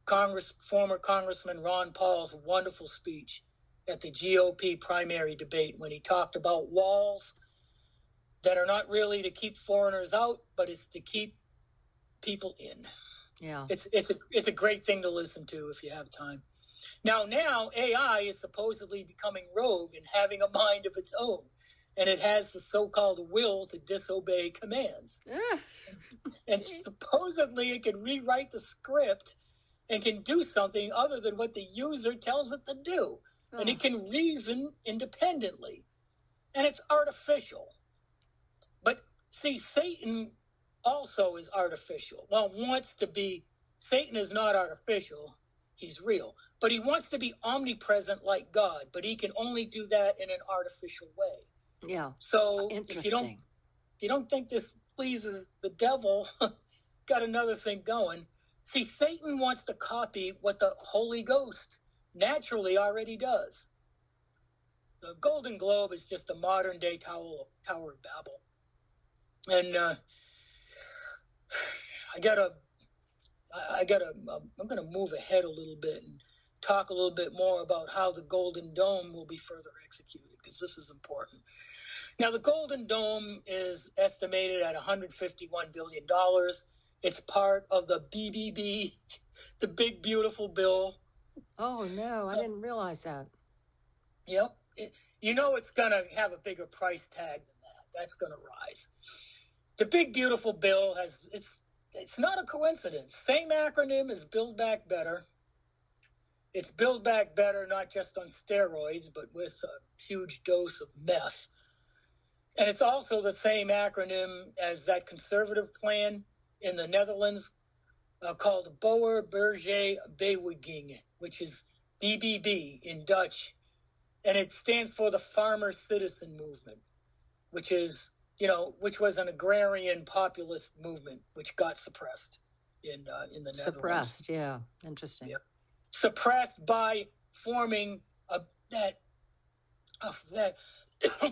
former Congressman Ron Paul's wonderful speech at the GOP primary debate when he talked about walls that are not really to keep foreigners out, but it's to keep people in. Yeah. It's a great thing to listen to if you have time. Now AI is supposedly becoming rogue and having a mind of its own, and it has the so-called will to disobey commands. And supposedly it can rewrite the script and can do something other than what the user tells it to do. And it can reason independently. And it's artificial. But see, Satan also is artificial. Well, Satan is not artificial. He's real. But he wants to be omnipresent like God, but he can only do that in an artificial way. Yeah. So interesting. If you don't think this pleases the devil, got another thing going. See, Satan wants to copy what the Holy Ghost naturally already does. The Golden Globe is just a modern day Tower of Babel. And I'm going to move ahead a little bit and talk a little bit more about how the Golden Dome will be further executed, because this is important. Now, the Golden Dome is estimated at $151 billion. It's part of the BBB, the Big Beautiful Bill. Oh, no, I didn't realize that. Yep. It's going to have a bigger price tag than that. That's going to rise. The Big Beautiful Bill it's not a coincidence. Same acronym as Build Back Better. It's Build Back Better not just on steroids, but with a huge dose of meth. And it's also the same acronym as that conservative plan in the Netherlands called Boer Burger Beweging, which is BBB in Dutch. And it stands for the Farmer Citizen Movement, which was an agrarian populist movement, which got suppressed in the Netherlands. Suppressed, yeah. Interesting. Yep. Suppressed by forming that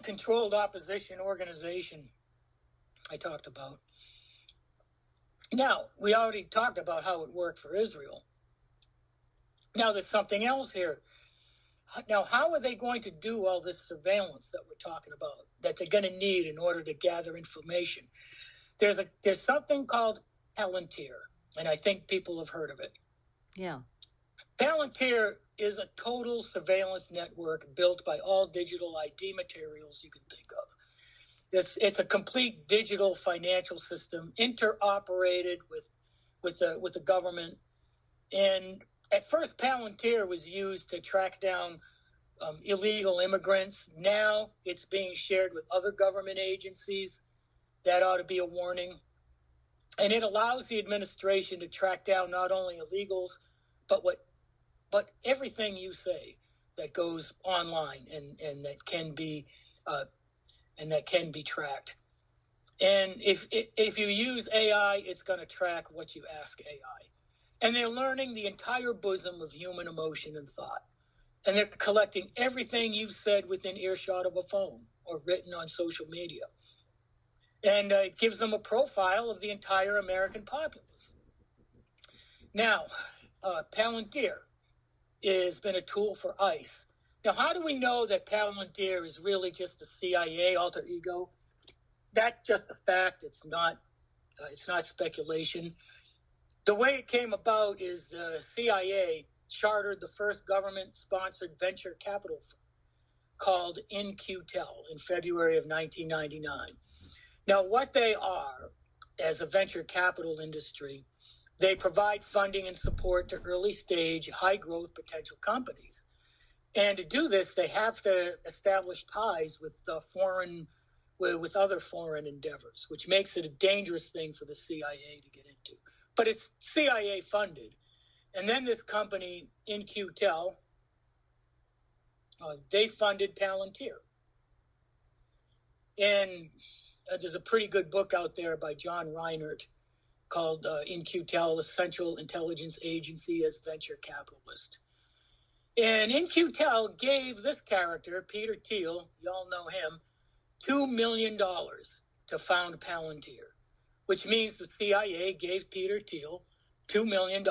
controlled opposition organization I talked about. Now, we already talked about how it worked for Israel. Now, there's something else here. Now, how are they going to do all this surveillance that we're talking about, that they're going to need in order to gather information? There's something called Palantir, and I think people have heard of it. Yeah. Palantir is a total surveillance network built by all digital ID materials you can think of. It's a complete digital financial system interoperated with the government. And at first, Palantir was used to track down illegal immigrants. Now it's being shared with other government agencies. That ought to be a warning. And it allows the administration to track down not only illegals, but everything you say that goes online and that can be tracked. And if you use AI, it's going to track what you ask AI. And they're learning the entire bosom of human emotion and thought. And they're collecting everything you've said within earshot of a phone or written on social media. And it gives them a profile of the entire American populace. Now, Palantir has been a tool for ICE. Now, how do we know that Palantir is really just a CIA alter ego? That's just a fact. It's not speculation. The way it came about is the CIA chartered the first government-sponsored venture capital firm called In-Q-Tel in February of 1999. Now, what they are as a venture capital industry, they provide funding and support to early-stage, high-growth potential companies. And to do this, they have to establish ties with other foreign endeavors, which makes it a dangerous thing for the CIA to get into. But it's CIA funded. And then this company, In-Q-Tel, they funded Palantir. And there's a pretty good book out there by John Reinert called In-Q-Tel, the Central Intelligence Agency as Venture Capitalist. And In-Q-Tel gave this character, Peter Thiel, you all know him, $2 million to found Palantir, which means the CIA gave Peter Thiel $2 million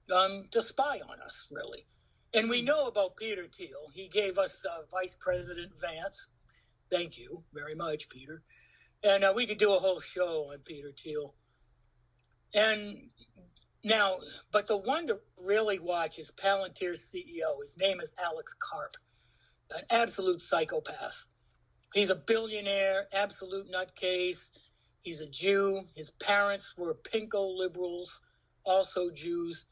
to spy on us, really. And we know about Peter Thiel. He gave us Vice President Vance. Thank you very much, Peter. And we could do a whole show on Peter Thiel. And now, but the one to really watch is Palantir's CEO. His name is Alex Karp, an absolute psychopath. He's a billionaire, absolute nutcase. He's a Jew. His parents were pinko liberals, also Jews.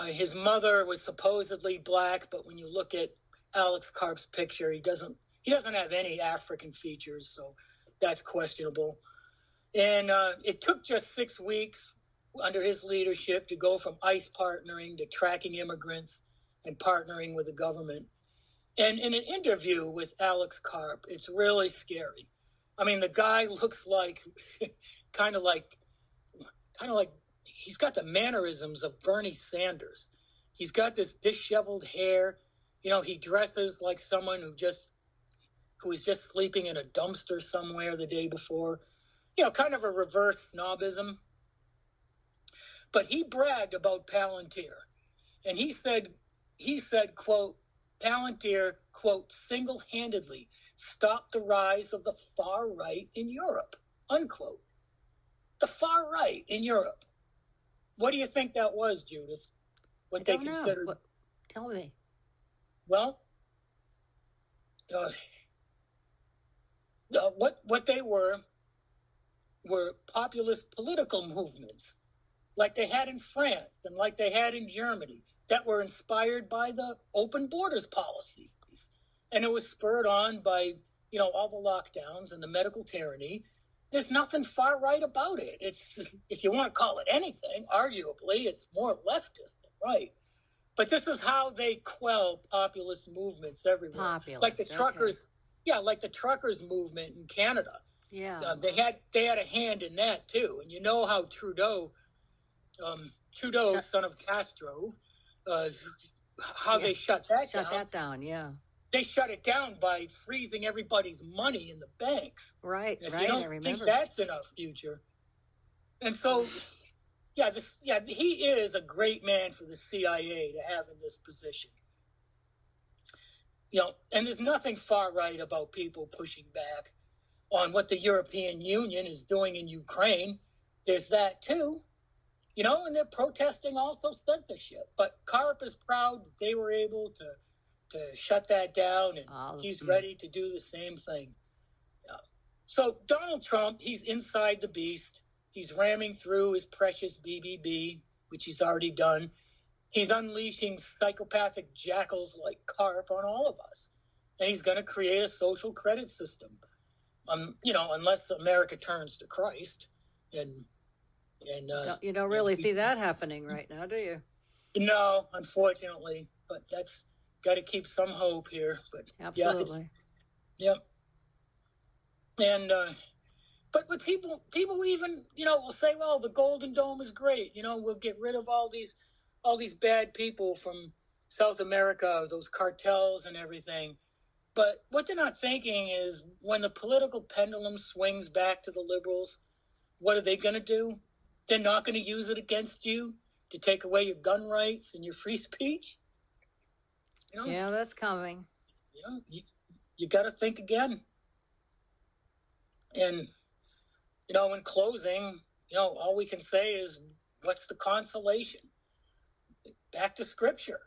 His mother was supposedly black, but when you look at Alex Karp's picture, he doesn't have any African features, so that's questionable. And it took just 6 weeks under his leadership to go from ICE partnering to tracking immigrants and partnering with the government. And in an interview with Alex Karp, it's really scary. I mean, the guy looks like kind of like he's got the mannerisms of Bernie Sanders. He's got this disheveled hair. He dresses like someone who was just sleeping in a dumpster somewhere the day before. Kind of a reverse snobism. But he bragged about Palantir. And he said, quote, Palantir, quote, single-handedly stopped the rise of the far right in Europe, unquote. The far right in Europe. What do you think that was, Judith? What they considered? Tell me. Well, what they were populist political movements, like they had in France and like they had in Germany, that were inspired by the open borders policy. And it was spurred on by, all the lockdowns and the medical tyranny. There's nothing far right about it. It's, if you want to call it anything, arguably, it's more leftist than right. But this is how they quell populist movements everywhere. Like the truckers, like the truckers movement in Canada. Yeah, they had a hand in that too. And you know how Trudeau, son of Castro, they shut that down. Shut that down, yeah. They shut it down by freezing everybody's money in the banks. Right, and if right. You don't I remember. think that's in our future. And so, he is a great man for the CIA to have in this position. And there's nothing far right about people pushing back on what the European Union is doing in Ukraine. There's that too, and they're protesting also censorship. But Karp is proud that they were able to shut that down, and he's ready to do the same thing. So Donald Trump, he's inside the beast. He's ramming through his precious BBB, which he's already done. He's unleashing psychopathic jackals like Karp on all of us. And he's going to create a social credit system. Unless America turns to Christ. And you don't really see that happening right now, do you? No, unfortunately. But that's got to keep some hope here. But absolutely. Yep. And but when people even will say, well, the Golden Dome is great. We'll get rid of all these bad people from South America, those cartels and everything. But what they're not thinking is when the political pendulum swings back to the liberals, what are they going to do? They're not going to use it against you to take away your gun rights and your free speech. Yeah, that's coming. You got to think again. And, in closing, all we can say is, what's the consolation? Back to Scripture.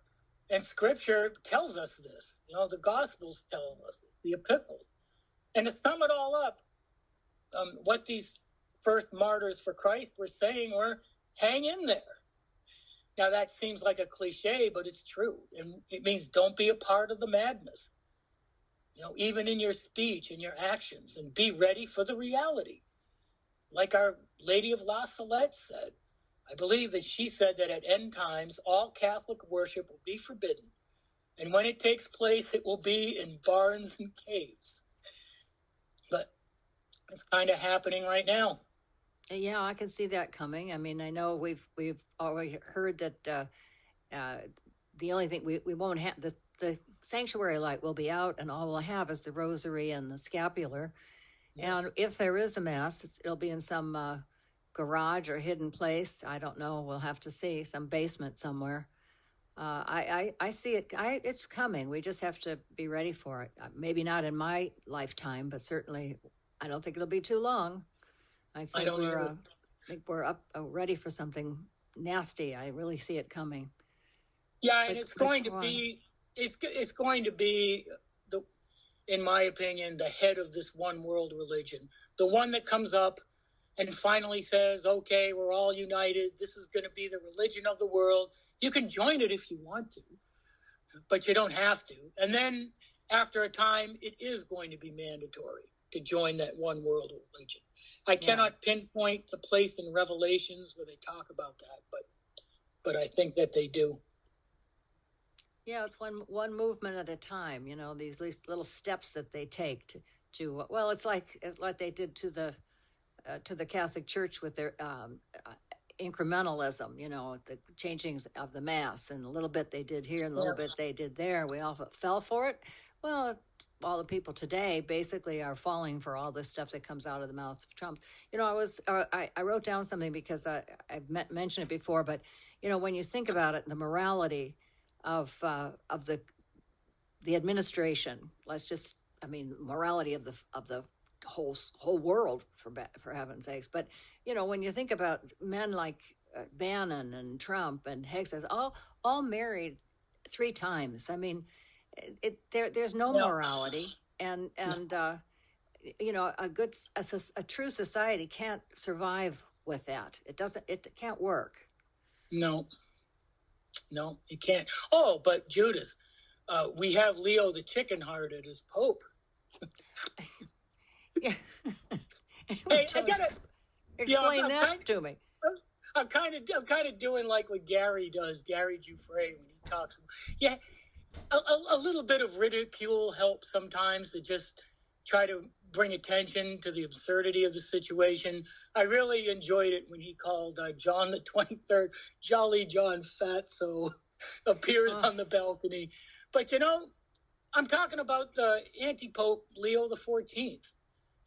And Scripture tells us this. The Gospels tell us, the epistles. And to sum it all up, what these first martyrs for Christ were saying were, hang in there. Now, that seems like a cliche, but it's true. And it means don't be a part of the madness, even in your speech and your actions, and be ready for the reality. Like Our Lady of La Salette said, I believe that she said that at end times, all Catholic worship will be forbidden. And when it takes place, it will be in barns and caves. But it's kind of happening right now. Yeah, I can see that coming. I mean, I know we've already heard that the only thing we won't have, the sanctuary light will be out, and all we'll have is the rosary and the scapular. Yes. And if there is a mass, it'll be in some garage or hidden place. I don't know. We'll have to see. Some basement somewhere. I see it. It's coming. We just have to be ready for it. Maybe not in my lifetime, but certainly, I don't think it'll be too long. I think we're up ready for something nasty. I really see it coming. Yeah, and it's going to be in my opinion, the head of this one world religion, the one that comes up and finally says, "Okay, we're all united. This is going to be the religion of the world. You can join it if you want to, but you don't have to." And then after a time, it is going to be mandatory to join that one world religion. I cannot pinpoint the place in Revelations where they talk about that, but I think that they do. Yeah, it's one movement at a time. You know, these little steps that they take to well, it's like they did to the Catholic Church with their incrementalism. You know, the changings of the Mass, and a little bit they did here, and a little bit they did there. We all fell for it. Well, all the people today basically are falling for all this stuff that comes out of the mouth of Trump. You know, I wrote down something because I've mentioned it before, but you know, when you think about it, the morality of the administration, morality of the whole world, for heaven's sakes. But you know, when you think about men like Bannon and Trump and Hicks, all married 3 times. I mean, there's no morality, and you know, a true society can't survive with that. It can't work. No, you can't. Oh, but Judith, we have Leo the Chicken-Hearted as Pope. Yeah. Hey, I gotta explain that to me. I'm kind of doing like what Gary does, Gary Giuffre, when he talks. Yeah, a little bit of ridicule helps sometimes to just try to bring attention to the absurdity of the situation. I really enjoyed it when he called John the 23rd Jolly John Fatso appears on the balcony. But, you know, I'm talking about the anti-pope Leo the 14th,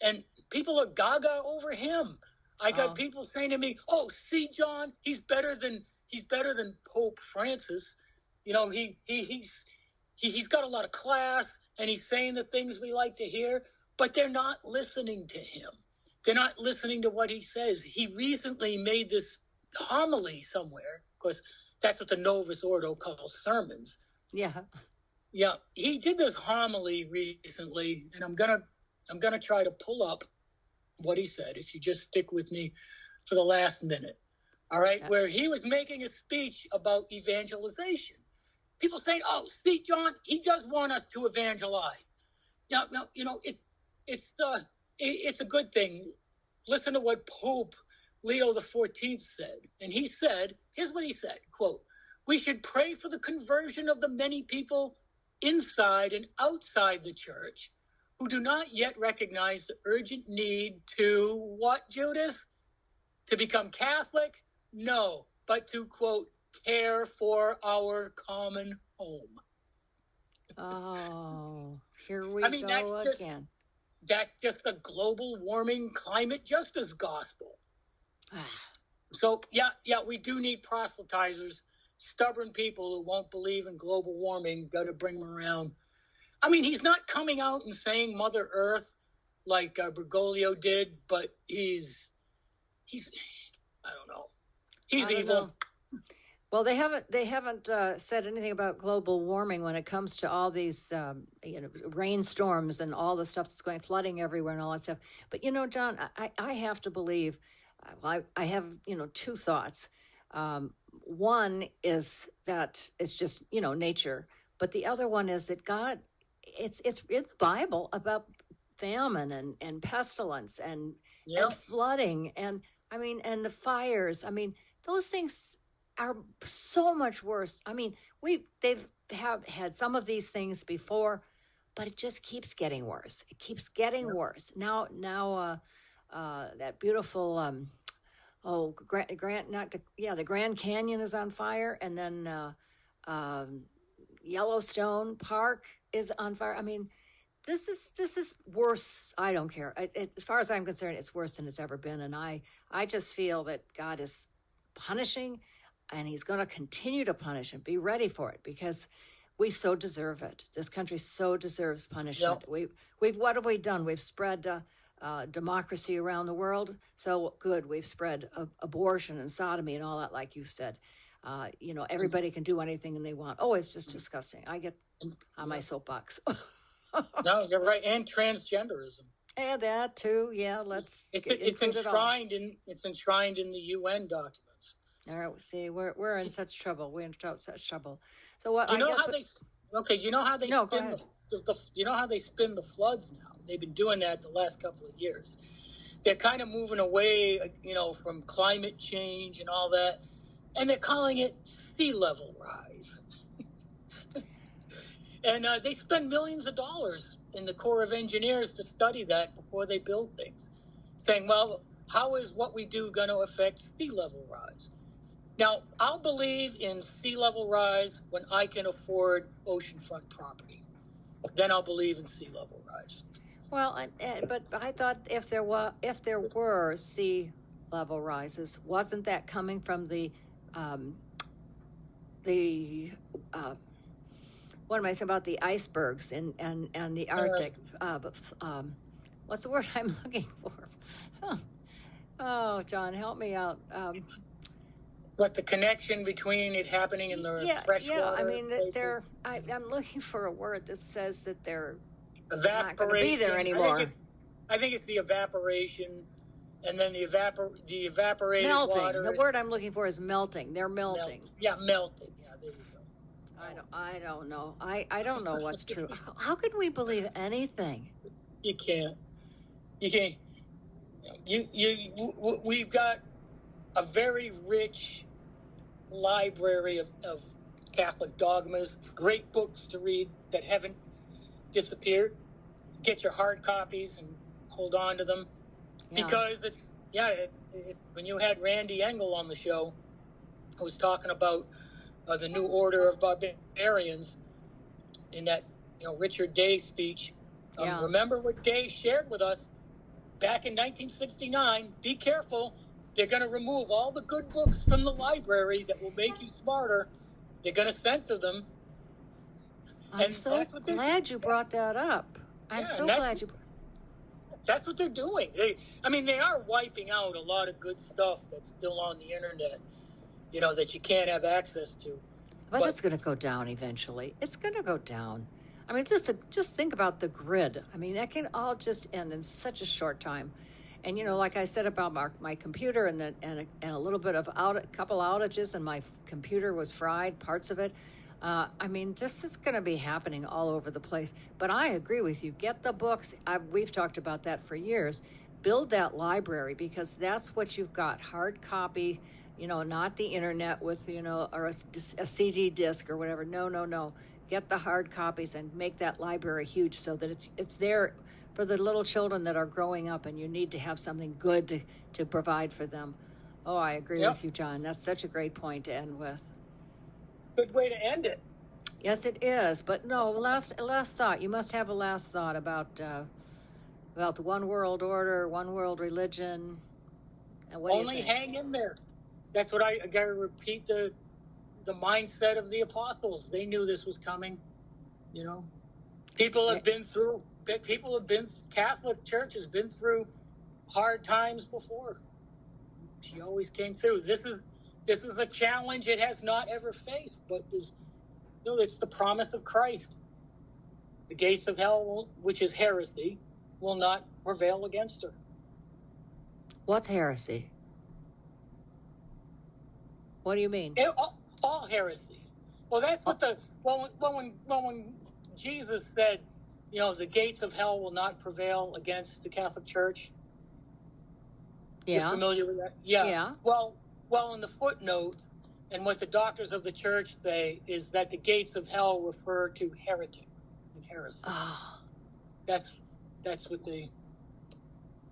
and people are gaga over him. I got people saying to me, "Oh, see, John, he's better than Pope Francis. You know, he's got a lot of class, and he's saying the things we like to hear." But they're not listening to him. They're not listening to what he says. He recently made this homily somewhere. Of course, that's what the Novus Ordo calls sermons. Yeah. Yeah. He did this homily recently, and I'm gonna try to pull up what he said, if you just stick with me for the last minute. All right, where he was making a speech about evangelization. People saying, "Oh, see, John, he does want us to evangelize." Now, you know, it's a good thing. Listen to what Pope Leo the 14th said. And he said, here's what he said, quote, "We should pray for the conversion of the many people inside and outside the church who do not yet recognize the urgent need to," what, Judith? "To become Catholic? No, but to," quote, "care for our common home." Oh, here we go again. That's just a global warming climate justice gospel. So, yeah, we do need proselytizers, stubborn people who won't believe in global warming. Got to bring them around. I mean, he's not coming out and saying Mother Earth like Bergoglio did, but he's I don't know. He's evil. Well, they haven't said anything about global warming when it comes to all these rainstorms and all the stuff that's going flooding everywhere and all that stuff. But you know, John, I have to believe. I have 2 thoughts. One is that it's just nature, but the other one is that God. It's in the Bible about famine and pestilence and flooding and the fires. I mean, those things are so much worse. I mean, they've had some of these things before, but it just keeps getting worse. It keeps getting worse. Now, that beautiful the Grand Canyon is on fire, and then Yellowstone Park is on fire. I mean, this is worse. I don't care. As far as I'm concerned, it's worse than it's ever been. And I just feel that God is punishing, and he's going to continue to punish, and be ready for it, because we so deserve it. This country so deserves punishment. Yep. We've what have we done? We've spread democracy around the world. So good. We've spread abortion and sodomy and all that, like you said. Everybody can do anything they want. Oh, it's just disgusting. I get on my soapbox. No, you're right. And transgenderism. And that too. Yeah, it's enshrined in the UN documents. All right. See, we're in such trouble. We're in such trouble. So what? Do you know how they No, spin you know how they spin the floods now? They've been doing that the last couple of years. They're kind of moving away, from climate change and all that, and they're calling it sea level rise. And they spend millions of dollars in the Corps of Engineers to study that before they build things, saying, well, how is what we do going to affect sea level rise? Now, I'll believe in sea level rise when I can afford oceanfront property. Then I'll believe in sea level rise. Well, but I thought if there were sea level rises, wasn't that coming from the what am I saying about the icebergs and the Arctic? What's the word I'm looking for? Oh, John, help me out. What, the connection between it happening in the freshwater? Yeah. I mean, I'm looking for a word that says that they're evaporation. Not going to be there anymore. I think it's the evaporation, and then the evaporated melting. water. The word I'm looking for is melting. They're melting. Melting. Yeah, there you go. I don't know. I don't know what's true. How could we believe anything? You can't. We've got a very rich library of Catholic dogmas, great books to read that haven't disappeared. Get your hard copies and hold on to them, because when you had Randy Engel on the show, who was talking about the New Order of Barbarians in that Richard Day speech. Remember what Day shared with us back in 1969. Be careful. They're going to remove all the good books from the library that will make you smarter. They're going to censor them. I'm so glad you brought that up. I'm so glad you. That's what they're doing. They are wiping out a lot of good stuff that's still on the internet, that you can't have access to. But that's going to go down eventually. It's going to go down. I mean, just think about the grid. I mean, that can all just end in such a short time. And like I said about my computer, and a little bit of a couple outages, and my computer was fried, parts of it. This is going to be happening all over the place. But I agree with you. Get the books. We've talked about that for years. Build that library, because that's what you've got. Hard copy, not the internet with, or a CD disc or whatever. No. Get the hard copies and make that library huge, so that it's there for the little children that are growing up, and you need to have something good to provide for them. Oh, I agree with you, John. That's such a great point to end with. Good way to end it. Yes, it is. But no, last thought. You must have a last thought about the one world order, one world religion. And what Only hang in there. That's what I got to repeat. The mindset of the apostles. They knew this was coming. People have been through. Catholic Church has been through hard times before. She always came through. This is a challenge it has not ever faced, but it's the promise of Christ. The gates of hell, which is heresy, will not prevail against her. What's heresy? What do you mean? All heresies. Well, that's what when Jesus said, the gates of hell will not prevail against the Catholic Church. Yeah. You're familiar with that? Yeah. Well, in the footnote, and what the doctors of the church say is that the gates of hell refer to heretic and heresy. Oh. That's what they.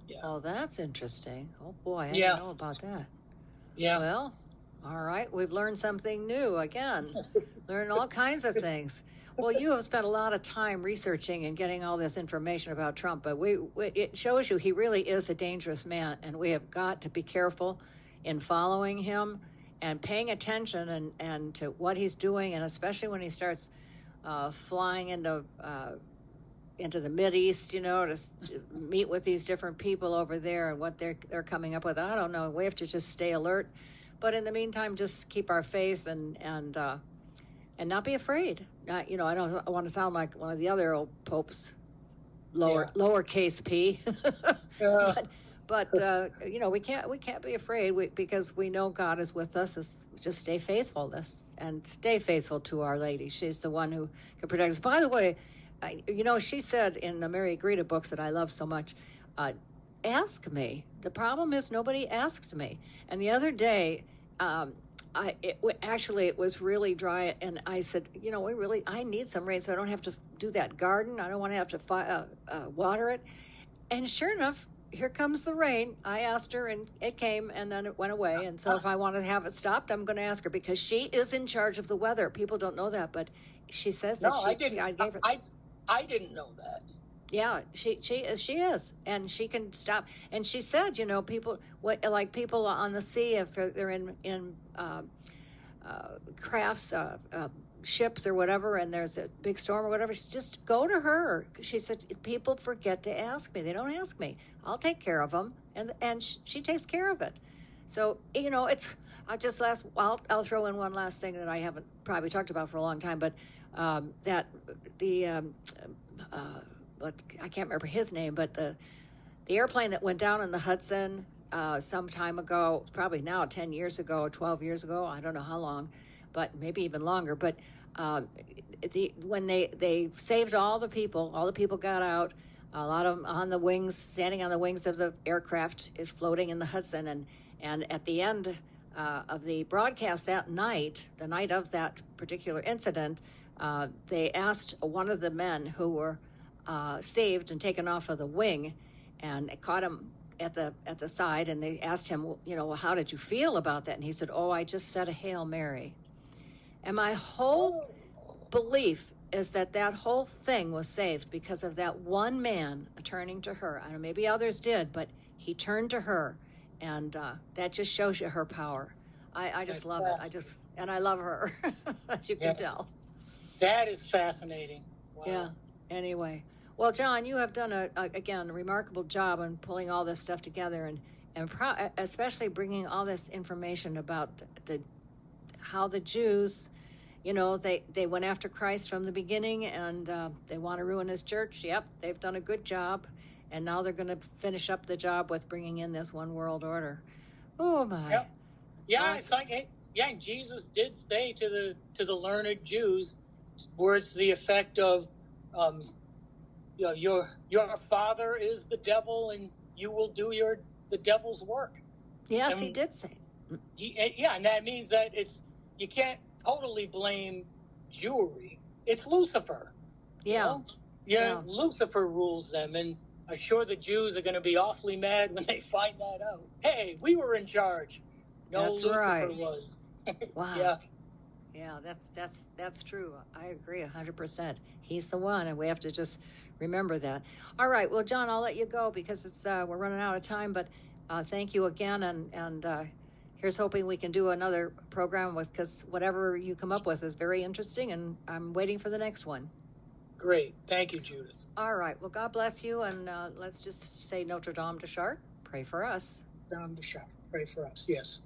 Yeah. Oh, that's interesting. Oh boy, I didn't know about that. Yeah. Well, all right, we've learned something new again. Learn all kinds of things. Well, you have spent a lot of time researching and getting all this information about Trump, but it shows you he really is a dangerous man, and we have got to be careful in following him and paying attention and to what he's doing, and especially when he starts flying into the Mideast, to meet with these different people over there and what they're coming up with. I don't know. We have to just stay alert, but in the meantime, just keep our faith and not be afraid. I don't want to sound like one of the other old popes, lowercase p, but we can't be afraid because we know God is with us. Just stay faithful and stay faithful to Our Lady. She's the one who can protect us. By the way, she said in the Mary Greta books that I love so much, ask me. The problem is nobody asks me. And the other day, it was really dry, and I said, I need some rain so I don't have to do that garden. I don't want to have to water it. And sure enough, here comes the rain. I asked her, and it came, and then it went away. And so if I want to have it stopped, I'm going to ask her, because she is in charge of the weather. People don't know that, but she says that I didn't. I didn't know that. Yeah, she is, and she can stop. And she said, people on the sea, if they're in crafts, ships or whatever, and there's a big storm or whatever, just go to her. She said, people forget to ask me. They don't ask me. I'll take care of them, and she takes care of it. So it's. I'll throw in one last thing that I haven't probably talked about for a long time, but that the. I can't remember his name, but the airplane that went down in the Hudson some time ago, probably now 10 years ago, 12 years ago, I don't know how long, but maybe even longer. But when they saved all the people got out. A lot of them on the wings, standing on the wings of the aircraft, is floating in the Hudson. And at the end of the broadcast that night, the night of that particular incident, they asked one of the men who were saved and taken off of the wing, and caught him at the side, and they asked him, how did you feel about that? And he said, I just said a Hail Mary. And my whole belief is that whole thing was saved because of that one man turning to her. I don't know, maybe others did, but he turned to her, and that just shows you her power. I just love it. And I love her, as you can tell. That is fascinating. Wow. Yeah. Anyway. Well, John, you have done a remarkable job on pulling all this stuff together, and especially bringing all this information about how the Jews, they went after Christ from the beginning, and they want to ruin his church. Yep, they've done a good job, and now they're going to finish up the job with bringing in this one world order. Oh my! Yep. Yeah, it's like Jesus did say to the learned Jews words to the effect of. Your father is the devil, and you will do the devil's work. Yes, he did say. And that means that you can't totally blame Jewry. It's Lucifer. Yeah. Lucifer rules them, and I'm sure the Jews are going to be awfully mad when they find that out. Hey, we were in charge. No, that's Lucifer right. was. Wow. Yeah, that's true. I agree 100%. He's the one, and we have to just remember that. All right, well, John, I'll let you go because it's we're running out of time. But thank you again, and here's hoping we can do another program because whatever you come up with is very interesting, and I'm waiting for the next one. Great, thank you, Judith. All right, well, God bless you, and let's just say Notre Dame de Chartres. Pray for us. Dame de Chartres. Pray for us. Yes.